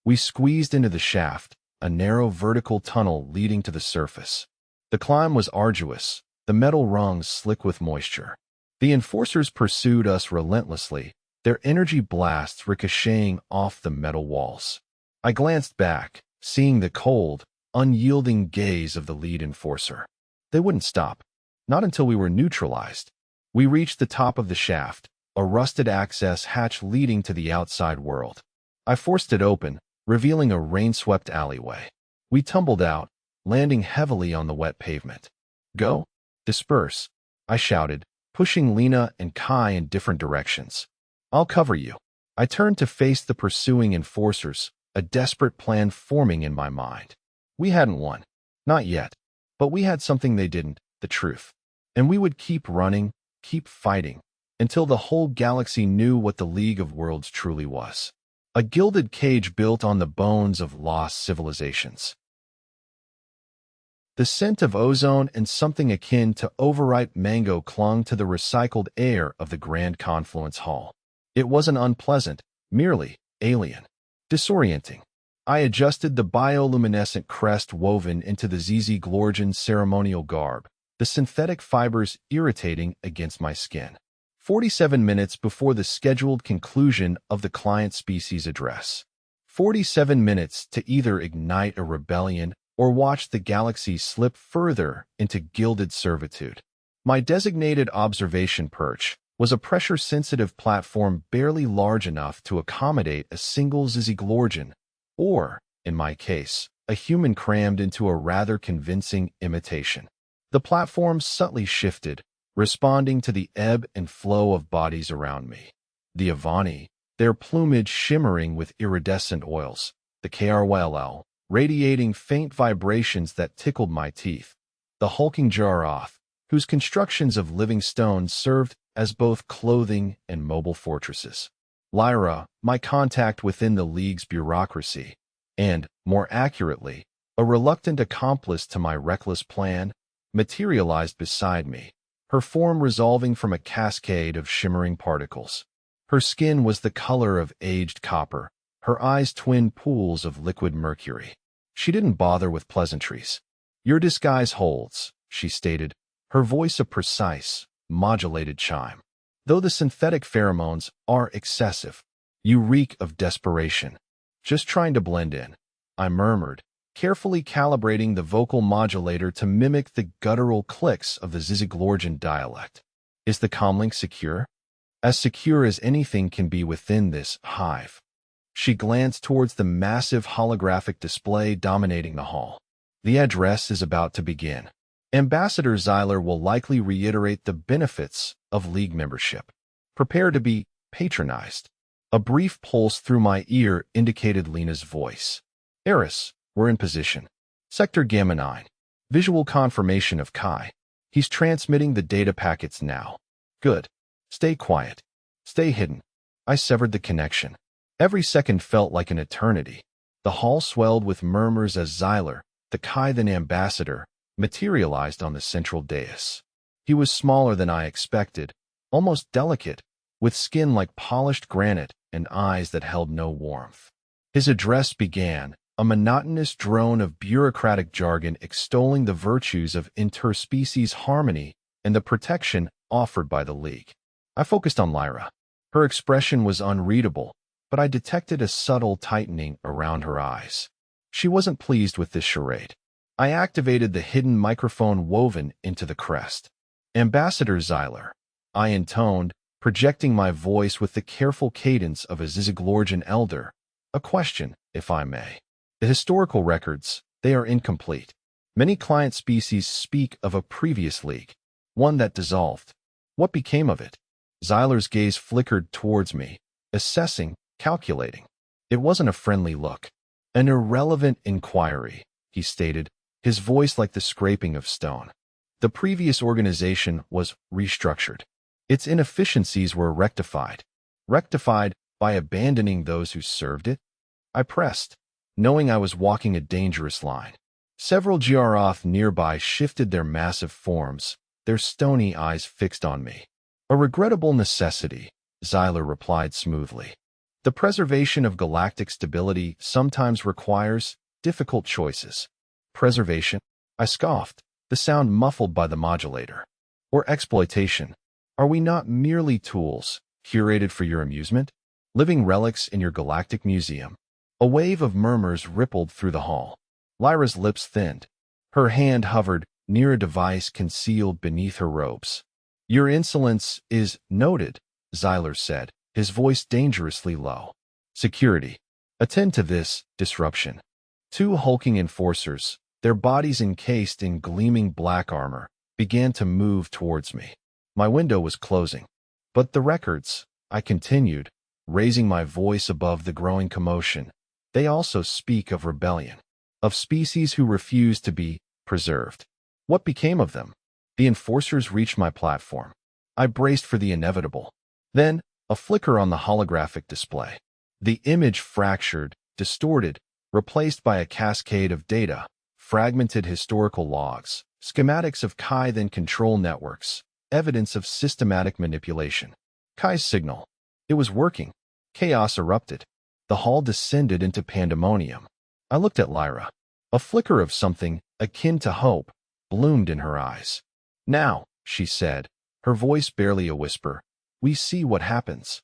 We squeezed into the shaft, a narrow vertical tunnel leading to the surface. The climb was arduous, the metal rungs slick with moisture. The enforcers pursued us relentlessly, their energy blasts ricocheting off the metal walls. I glanced back, seeing the cold, unyielding gaze of the lead enforcer. They wouldn't stop, not until we were neutralized. We reached the top of the shaft, a rusted access hatch leading to the outside world. I forced it open, revealing a rain-swept alleyway. We tumbled out, landing heavily on the wet pavement. Go! Disperse! I shouted, pushing Lena and Kai in different directions. I'll cover you. I turned to face the pursuing enforcers, a desperate plan forming in my mind. We hadn't won. Not yet. But we had something they didn't, the truth. And we would keep running, keep fighting, until the whole galaxy knew what the League of Worlds truly was. A gilded cage built on the bones of lost civilizations. The scent of ozone and something akin to overripe mango clung to the recycled air of the Grand Confluence Hall. It wasn't unpleasant, merely alien, disorienting. I adjusted the bioluminescent crest woven into the ZZ Glorgian ceremonial garb, the synthetic fibers irritating against my skin. 47 minutes before the scheduled conclusion of the client species address. 47 minutes to either ignite a rebellion or watch the galaxy slip further into gilded servitude. My designated observation perch was a pressure-sensitive platform barely large enough to accommodate a single Zyzzyglorgian, or, in my case, a human crammed into a rather convincing imitation. The platform subtly shifted, responding to the ebb and flow of bodies around me. The Avani, their plumage shimmering with iridescent oils, the KRYLL, radiating faint vibrations that tickled my teeth, the hulking Jaroth, whose constructions of living stone served as both clothing and mobile fortresses. Lyra, my contact within the League's bureaucracy, and, more accurately, a reluctant accomplice to my reckless plan, materialized beside me, her form resolving from a cascade of shimmering particles. Her skin was the color of aged copper, her eyes twin pools of liquid mercury. She didn't bother with pleasantries. Your disguise holds, she stated, her voice a precise, modulated chime. Though the synthetic pheromones are excessive, you reek of desperation. Just trying to blend in, I murmured, carefully calibrating the vocal modulator to mimic the guttural clicks of the Ziziglorgian dialect. Is the comlink secure? As secure as anything can be within this hive. She glanced towards the massive holographic display dominating the hall. The address is about to begin. Ambassador Zyler will likely reiterate the benefits of League membership. Prepare to be patronized. A brief pulse through my ear indicated Lena's voice. Eris, we're in position. Sector Gamma 9. Visual confirmation of Kai. He's transmitting the data packets now. Good. Stay quiet. Stay hidden. I severed the connection. Every second felt like an eternity. The hall swelled with murmurs as Zyler, the Kai-then ambassador, materialized on the central dais. He was smaller than I expected, almost delicate, with skin like polished granite and eyes that held no warmth. His address began, a monotonous drone of bureaucratic jargon extolling the virtues of interspecies harmony and the protection offered by the League. I focused on Lyra. Her expression was unreadable, but I detected a subtle tightening around her eyes. She wasn't pleased with this charade. I activated the hidden microphone woven into the crest. Ambassador Zyler, I intoned, projecting my voice with the careful cadence of a Ziziglorgian elder. A question, if I may. The historical records, they are incomplete. Many client species speak of a previous league, one that dissolved. What became of it? Zyler's gaze flickered towards me, assessing, calculating. It wasn't a friendly look. An irrelevant inquiry, he stated, his voice like the scraping of stone. The previous organization was restructured. Its inefficiencies were rectified. Rectified by abandoning those who served it? I pressed, knowing I was walking a dangerous line. Several Giaroth nearby shifted their massive forms, their stony eyes fixed on me. A regrettable necessity, Zyler replied smoothly. The preservation of galactic stability sometimes requires difficult choices. Preservation? I scoffed, the sound muffled by the modulator. Or exploitation? Are we not merely tools, curated for your amusement? Living relics in your galactic museum? A wave of murmurs rippled through the hall. Lyra's lips thinned. Her hand hovered near a device concealed beneath her robes. Your insolence is noted, Zyler said, his voice dangerously low. Security. Attend to this disruption. Two hulking enforcers, their bodies encased in gleaming black armor, began to move towards me. My window was closing. But the records, I continued, raising my voice above the growing commotion, they also speak of rebellion, of species who refuse to be preserved. What became of them? The enforcers reached my platform. I braced for the inevitable. Then, a flicker on the holographic display. The image fractured, distorted, replaced by a cascade of data, fragmented historical logs, schematics of Kai-then control networks, evidence of systematic manipulation. Kai's signal. It was working. Chaos erupted. The hall descended into pandemonium. I looked at Lyra. A flicker of something, akin to hope, bloomed in her eyes. Now, she said, her voice barely a whisper, we see what happens.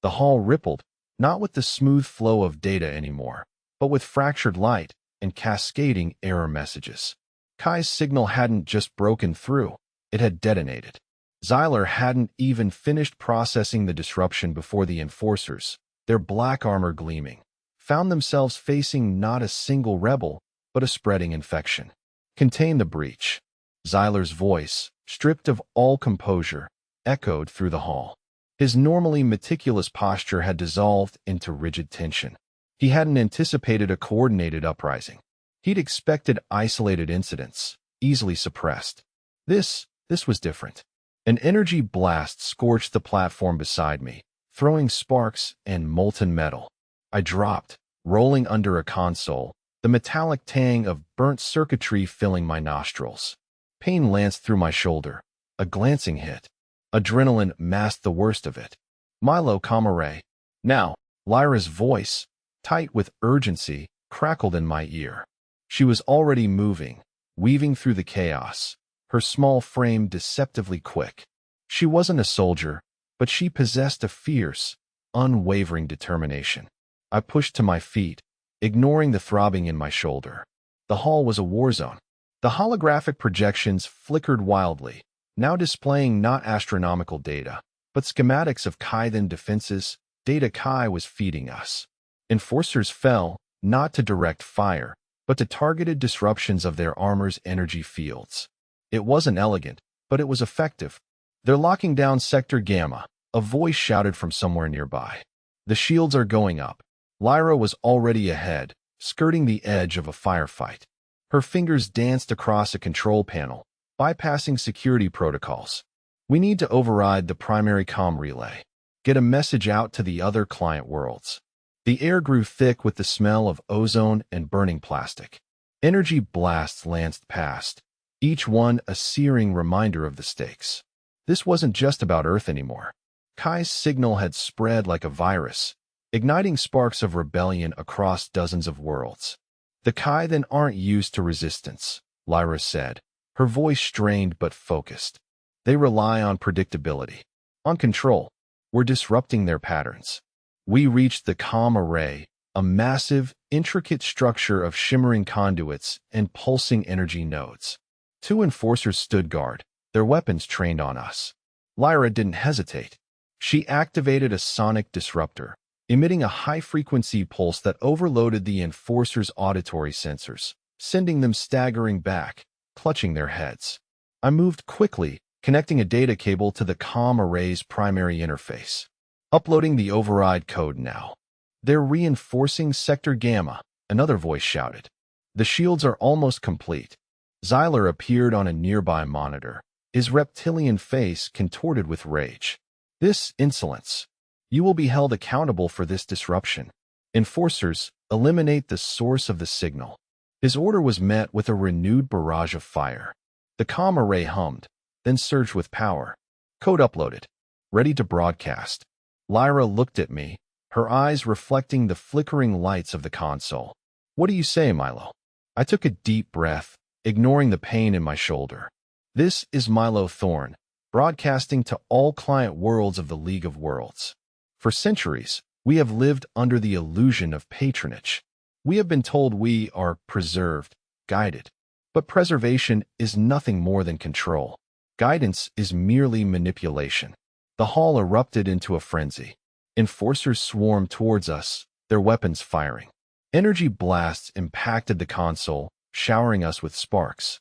The hall rippled, not with the smooth flow of data anymore, but with fractured light and cascading error messages. Kai's signal hadn't just broken through, it had detonated. Zyler hadn't even finished processing the disruption before the enforcers, their black armor gleaming, found themselves facing not a single rebel, but a spreading infection. Contain the breach. Zyler's voice, stripped of all composure, echoed through the hall. His normally meticulous posture had dissolved into rigid tension. He hadn't anticipated a coordinated uprising. He'd expected isolated incidents, easily suppressed. This was different. An energy blast scorched the platform beside me, throwing sparks and molten metal. I dropped, rolling under a console, the metallic tang of burnt circuitry filling my nostrils. Pain lanced through my shoulder. A glancing hit. Adrenaline masked the worst of it. Milo Camare. Now, Lyra's voice, tight with urgency, crackled in my ear. She was already moving, weaving through the chaos, her small frame deceptively quick. She wasn't a soldier, but she possessed a fierce, unwavering determination. I pushed to my feet, ignoring the throbbing in my shoulder. The hall was a war zone. The holographic projections flickered wildly, now displaying not astronomical data, but schematics of Kythan defenses. Data Kai was feeding us. Enforcers fell, not to direct fire, but to targeted disruptions of their armor's energy fields. It wasn't elegant, but it was effective. "They're locking down Sector Gamma," a voice shouted from somewhere nearby. "The shields are going up." Lyra was already ahead, skirting the edge of a firefight. Her fingers danced across a control panel, bypassing security protocols. "We need to override the primary comm relay. Get a message out to the other client worlds." The air grew thick with the smell of ozone and burning plastic. Energy blasts lanced past, each one a searing reminder of the stakes. This wasn't just about Earth anymore. Kai's signal had spread like a virus, igniting sparks of rebellion across dozens of worlds. "The Kythan aren't used to resistance," Lyra said, her voice strained but focused. "They rely on predictability, on control. We're disrupting their patterns." We reached the comm array, a massive, intricate structure of shimmering conduits and pulsing energy nodes. Two enforcers stood guard, their weapons trained on us. Lyra didn't hesitate. She activated a sonic disruptor, emitting a high-frequency pulse that overloaded the enforcers' auditory sensors, sending them staggering back, clutching their heads. I moved quickly, connecting a data cable to the comm array's primary interface. "Uploading the override code now." "They're reinforcing Sector Gamma," another voice shouted. "The shields are almost complete." Xyler appeared on a nearby monitor, his reptilian face contorted with rage. "This insolence. You will be held accountable for this disruption. Enforcers, eliminate the source of the signal." His order was met with a renewed barrage of fire. The comm array hummed, then surged with power. "Code uploaded. Ready to broadcast." Lyra looked at me, her eyes reflecting the flickering lights of the console. "What do you say, Milo?" I took a deep breath, ignoring the pain in my shoulder. "This is Milo Thorne, broadcasting to all client worlds of the League of Worlds. For centuries, we have lived under the illusion of patronage. We have been told we are preserved, guided. But preservation is nothing more than control. Guidance is merely manipulation." The hall erupted into a frenzy. Enforcers swarmed towards us, their weapons firing. Energy blasts impacted the console, showering us with sparks.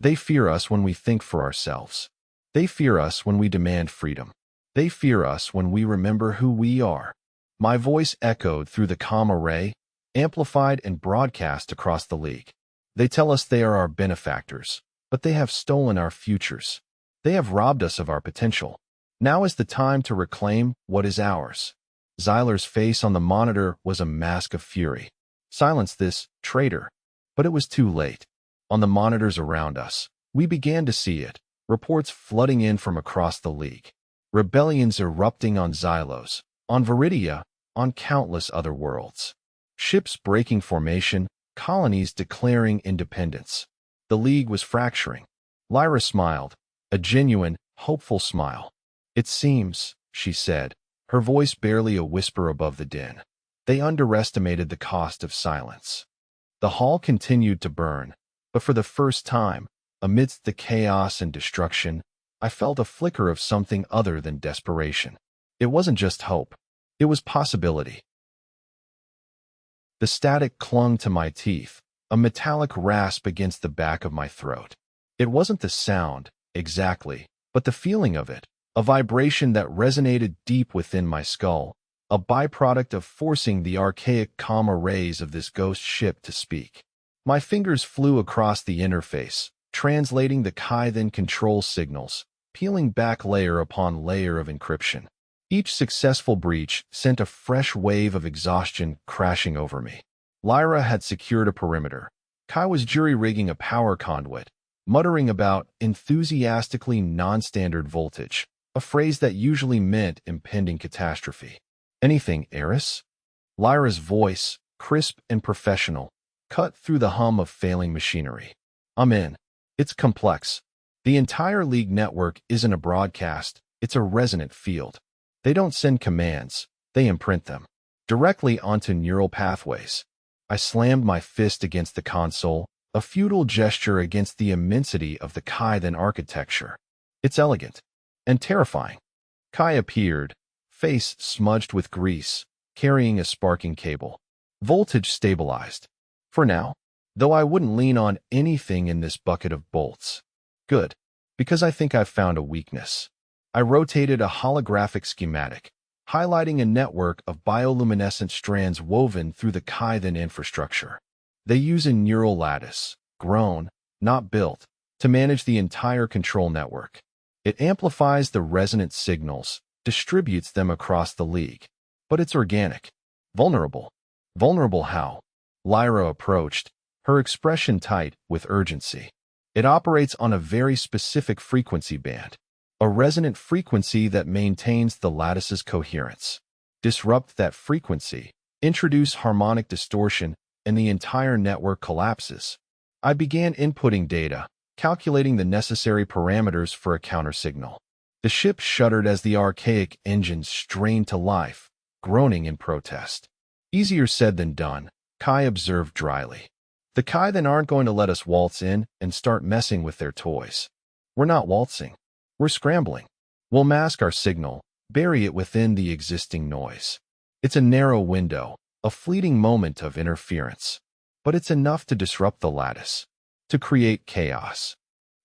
They fear us when we think for ourselves. They fear us when we demand freedom. They fear us when we remember who we are. My voice echoed through the comm array, amplified and broadcast across the League. "They tell us they are our benefactors, but they have stolen our futures. They have robbed us of our potential. Now is the time to reclaim what is ours." Xyler's face on the monitor was a mask of fury. "Silence this, traitor." But it was too late. On the monitors around us, we began to see it, reports flooding in from across the League. Rebellions erupting on Xylos, on Viridia, on countless other worlds. Ships breaking formation, colonies declaring independence. The League was fracturing. Lyra smiled, a genuine, hopeful smile. "It seems," she said, her voice barely a whisper above the din, "they underestimated the cost of silence." The hall continued to burn, but for the first time, amidst the chaos and destruction, I felt a flicker of something other than desperation. It wasn't just hope. It was possibility. The static clung to my teeth, a metallic rasp against the back of my throat. It wasn't the sound, exactly, but the feeling of it, a vibration that resonated deep within my skull, a byproduct of forcing the archaic comm arrays of this ghost ship to speak. My fingers flew across the interface, translating the Kythan control signals, peeling back layer upon layer of encryption. Each successful breach sent a fresh wave of exhaustion crashing over me. Lyra had secured a perimeter. Kai was jury-rigging a power conduit, muttering about enthusiastically non-standard voltage, a phrase that usually meant impending catastrophe. "Anything, Eris?" Lyra's voice, crisp and professional, cut through the hum of failing machinery. "I'm in. It's complex. The entire League network isn't a broadcast, it's a resonant field. They don't send commands, they imprint them directly onto neural pathways. I slammed my fist against the console, a futile gesture against the immensity of the Kaiden architecture. It's elegant and terrifying. Kai appeared, face smudged with grease, carrying a sparking cable. Voltage stabilized. For now, though I wouldn't lean on anything in this bucket of bolts. Good, because I think I've found a weakness. I rotated a holographic schematic, highlighting a network of bioluminescent strands woven through the Kaiden infrastructure. They use a neural lattice, grown, not built, to manage the entire control network. It amplifies the resonant signals, distributes them across the League. But it's organic. Vulnerable. Vulnerable how? Lyra approached, her expression tight with urgency. It operates on a very specific frequency band. A resonant frequency that maintains the lattice's coherence. Disrupt that frequency, introduce harmonic distortion, and the entire network collapses. I began inputting data, calculating the necessary parameters for a countersignal. The ship shuddered as the archaic engines strained to life, groaning in protest. Easier said than done, Kai observed dryly. The Kaiden aren't going to let us waltz in and start messing with their toys. We're not waltzing. We're scrambling. We'll mask our signal, bury it within the existing noise. It's a narrow window, a fleeting moment of interference. But it's enough to disrupt the lattice, to create chaos.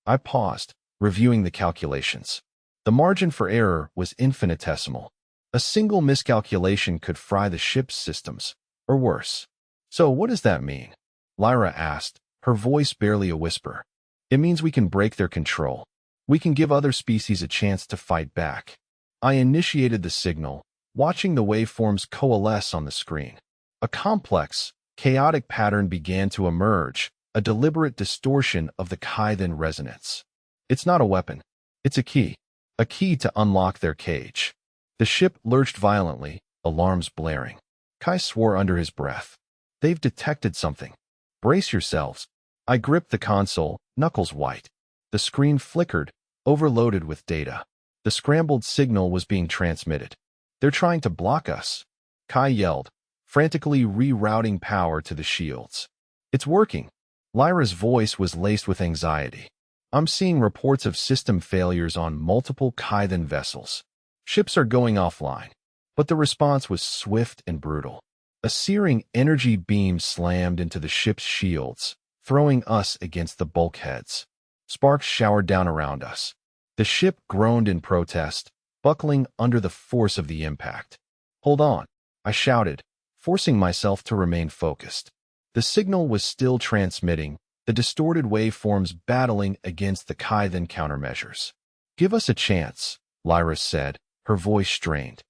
I paused, reviewing the calculations. The margin for error was infinitesimal. A single miscalculation could fry the ship's systems, or worse. So what does that mean? Lyra asked, her voice barely a whisper. It means we can break their control. We can give other species a chance to fight back. I initiated the signal, watching the waveforms coalesce on the screen. A complex, chaotic pattern began to emerge, a deliberate distortion of the Kaiden resonance. It's not a weapon. It's a key to unlock their cage. The ship lurched violently, alarms blaring. Kai swore under his breath. They've detected something. Brace yourselves. I gripped the console, knuckles white. The screen flickered, overloaded with data. The scrambled signal was being transmitted. They're trying to block us. Kai yelled, frantically rerouting power to the shields. It's working. Lyra's voice was laced with anxiety. I'm seeing reports of system failures on multiple Kaiden vessels. Ships are going offline. But the response was swift and brutal. A searing energy beam slammed into the ship's shields, throwing us against the bulkheads. Sparks showered down around us. The ship groaned in protest, buckling under the force of the impact. Hold on, I shouted, forcing myself to remain focused. The signal was still transmitting, the distorted waveforms battling against the Kaiden countermeasures. Give us a chance, Lyra said, her voice strained.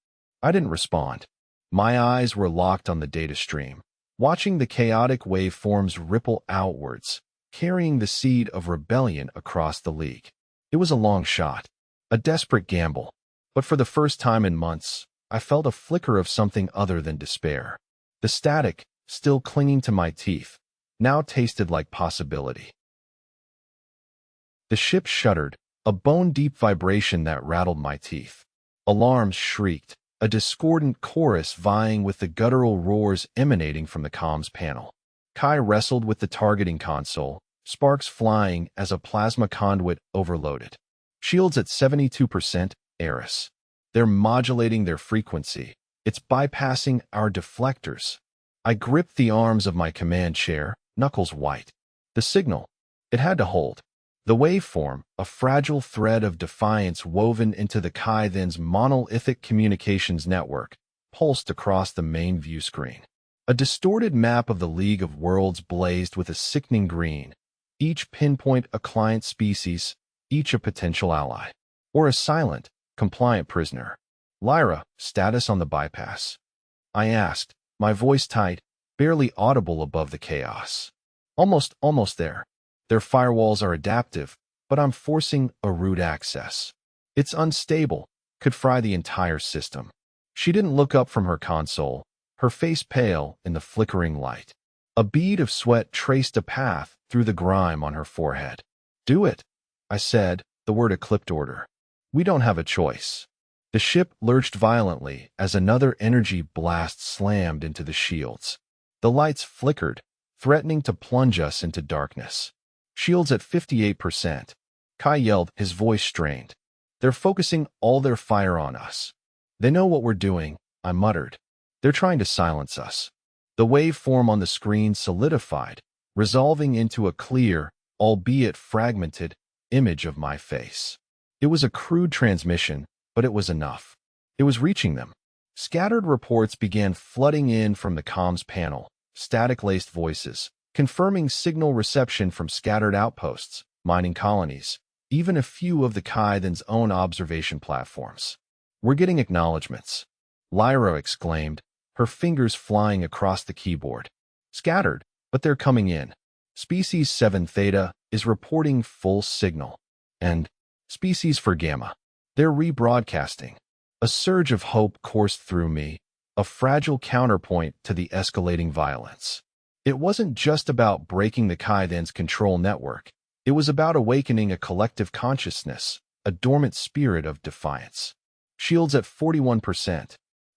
I didn't respond. My eyes were locked on the data stream, watching the chaotic waveforms ripple outwards, carrying the seed of rebellion across the League. It was a long shot, a desperate gamble, but for the first time in months, I felt a flicker of something other than despair. The static, still clinging to my teeth, now tasted like possibility. The ship shuddered, a bone-deep vibration that rattled my teeth. Alarms shrieked, a discordant chorus vying with the guttural roars emanating from the comms panel. Kai wrestled with the targeting console, sparks flying as a plasma conduit overloaded. Shields at 72%, Eris. They're modulating their frequency. It's bypassing our deflectors. I gripped the arms of my command chair, knuckles white. The signal. It had to hold. The waveform, a fragile thread of defiance woven into the Kaiden's monolithic communications network, pulsed across the main view screen. A distorted map of the League of Worlds blazed with a sickening green, each pinpoint a client species, each a potential ally, or a silent, compliant prisoner. Lyra, status on the bypass. I asked, my voice tight, barely audible above the chaos. Almost there. Their firewalls are adaptive, but I'm forcing a root access. It's unstable, could fry the entire system. She didn't look up from her console, her face pale in the flickering light. A bead of sweat traced a path through the grime on her forehead. Do it. I said, the word eclipsed order. We don't have a choice. The ship lurched violently as another energy blast slammed into the shields. The lights flickered, threatening to plunge us into darkness. Shields at 58%. Kai yelled, his voice strained. They're focusing all their fire on us. They know what we're doing, I muttered. They're trying to silence us. The waveform on the screen solidified, resolving into a clear, albeit fragmented, image of my face. It was a crude transmission, but it was enough. It was reaching them. Scattered reports began flooding in from the comms panel, static-laced voices, confirming signal reception from scattered outposts, mining colonies, even a few of the Kaiden's own observation platforms. We're getting acknowledgments, Lyra exclaimed, her fingers flying across the keyboard. Scattered, but they're coming in. Species 7 Theta is reporting full signal. And Species 4 Gamma. They're rebroadcasting. A surge of hope coursed through me, a fragile counterpoint to the escalating violence. It wasn't just about breaking the Kaiden's control network. It was about awakening a collective consciousness, a dormant spirit of defiance. Shields at 41%.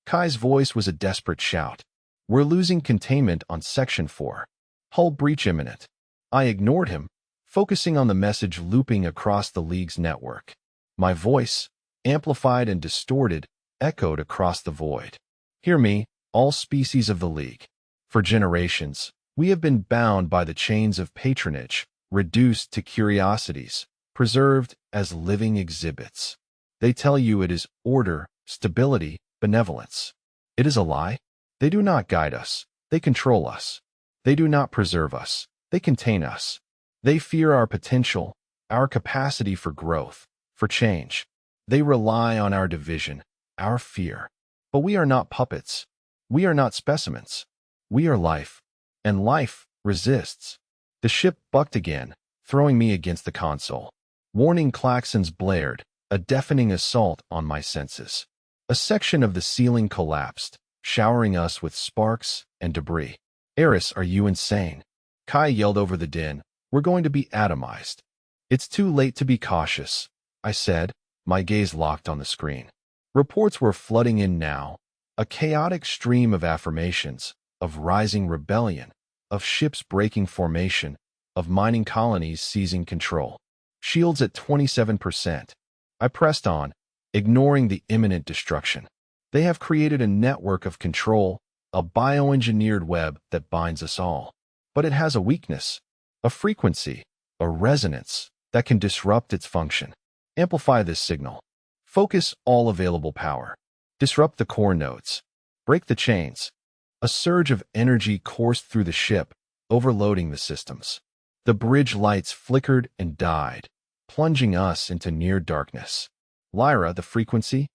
Kai's voice was a desperate shout. We're losing containment on Section 4. Hull breach imminent. I ignored him, focusing on the message looping across the League's network. My voice, amplified and distorted, echoed across the void. Hear me, all species of the League. For generations, we have been bound by the chains of patronage, reduced to curiosities, preserved as living exhibits. They tell you it is order, stability, benevolence. It is a lie. They do not guide us. They control us. They do not preserve us. They contain us. They fear our potential, our capacity for growth, for change. They rely on our division, our fear. But we are not puppets. We are not specimens. We are life. And life resists. The ship bucked again, throwing me against the console. Warning klaxons blared, a deafening assault on my senses. A section of the ceiling collapsed, showering us with sparks and debris. Eris, are you insane? Kai yelled over the din. We're going to be atomized. It's too late to be cautious, I said, my gaze locked on the screen. Reports were flooding in now, a chaotic stream of affirmations, of rising rebellion, of ships breaking formation, of mining colonies seizing control. Shields at 27%. I pressed on, ignoring the imminent destruction. They have created a network of control, a bioengineered web that binds us all. But it has a weakness, a frequency, a resonance that can disrupt its function. Amplify this signal. Focus all available power. Disrupt the core nodes. Break the chains. A surge of energy coursed through the ship, overloading the systems. The bridge lights flickered and died, plunging us into near darkness. Lyra, the frequency?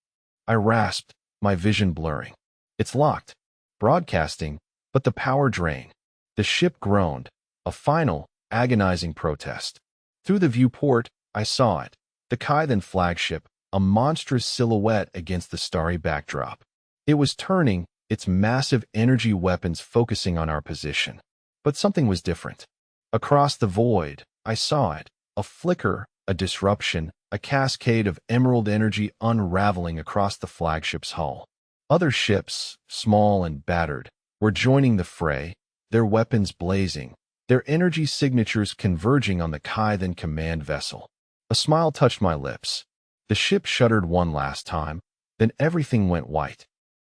I rasped, my vision blurring. It's locked. Broadcasting, but the power drain. The ship groaned, a final, agonizing protest. Through the viewport, I saw it. The Kaiden flagship, a monstrous silhouette against the starry backdrop. It was turning, its massive energy weapons focusing on our position. But something was different. Across the void, I saw it, a flicker, a disruption, a cascade of emerald energy unraveling across the flagship's hull. Other ships, small and battered, were joining the fray, their weapons blazing, their energy signatures converging on the Kaiden command vessel. A smile touched my lips. The ship shuddered one last time, then everything went white.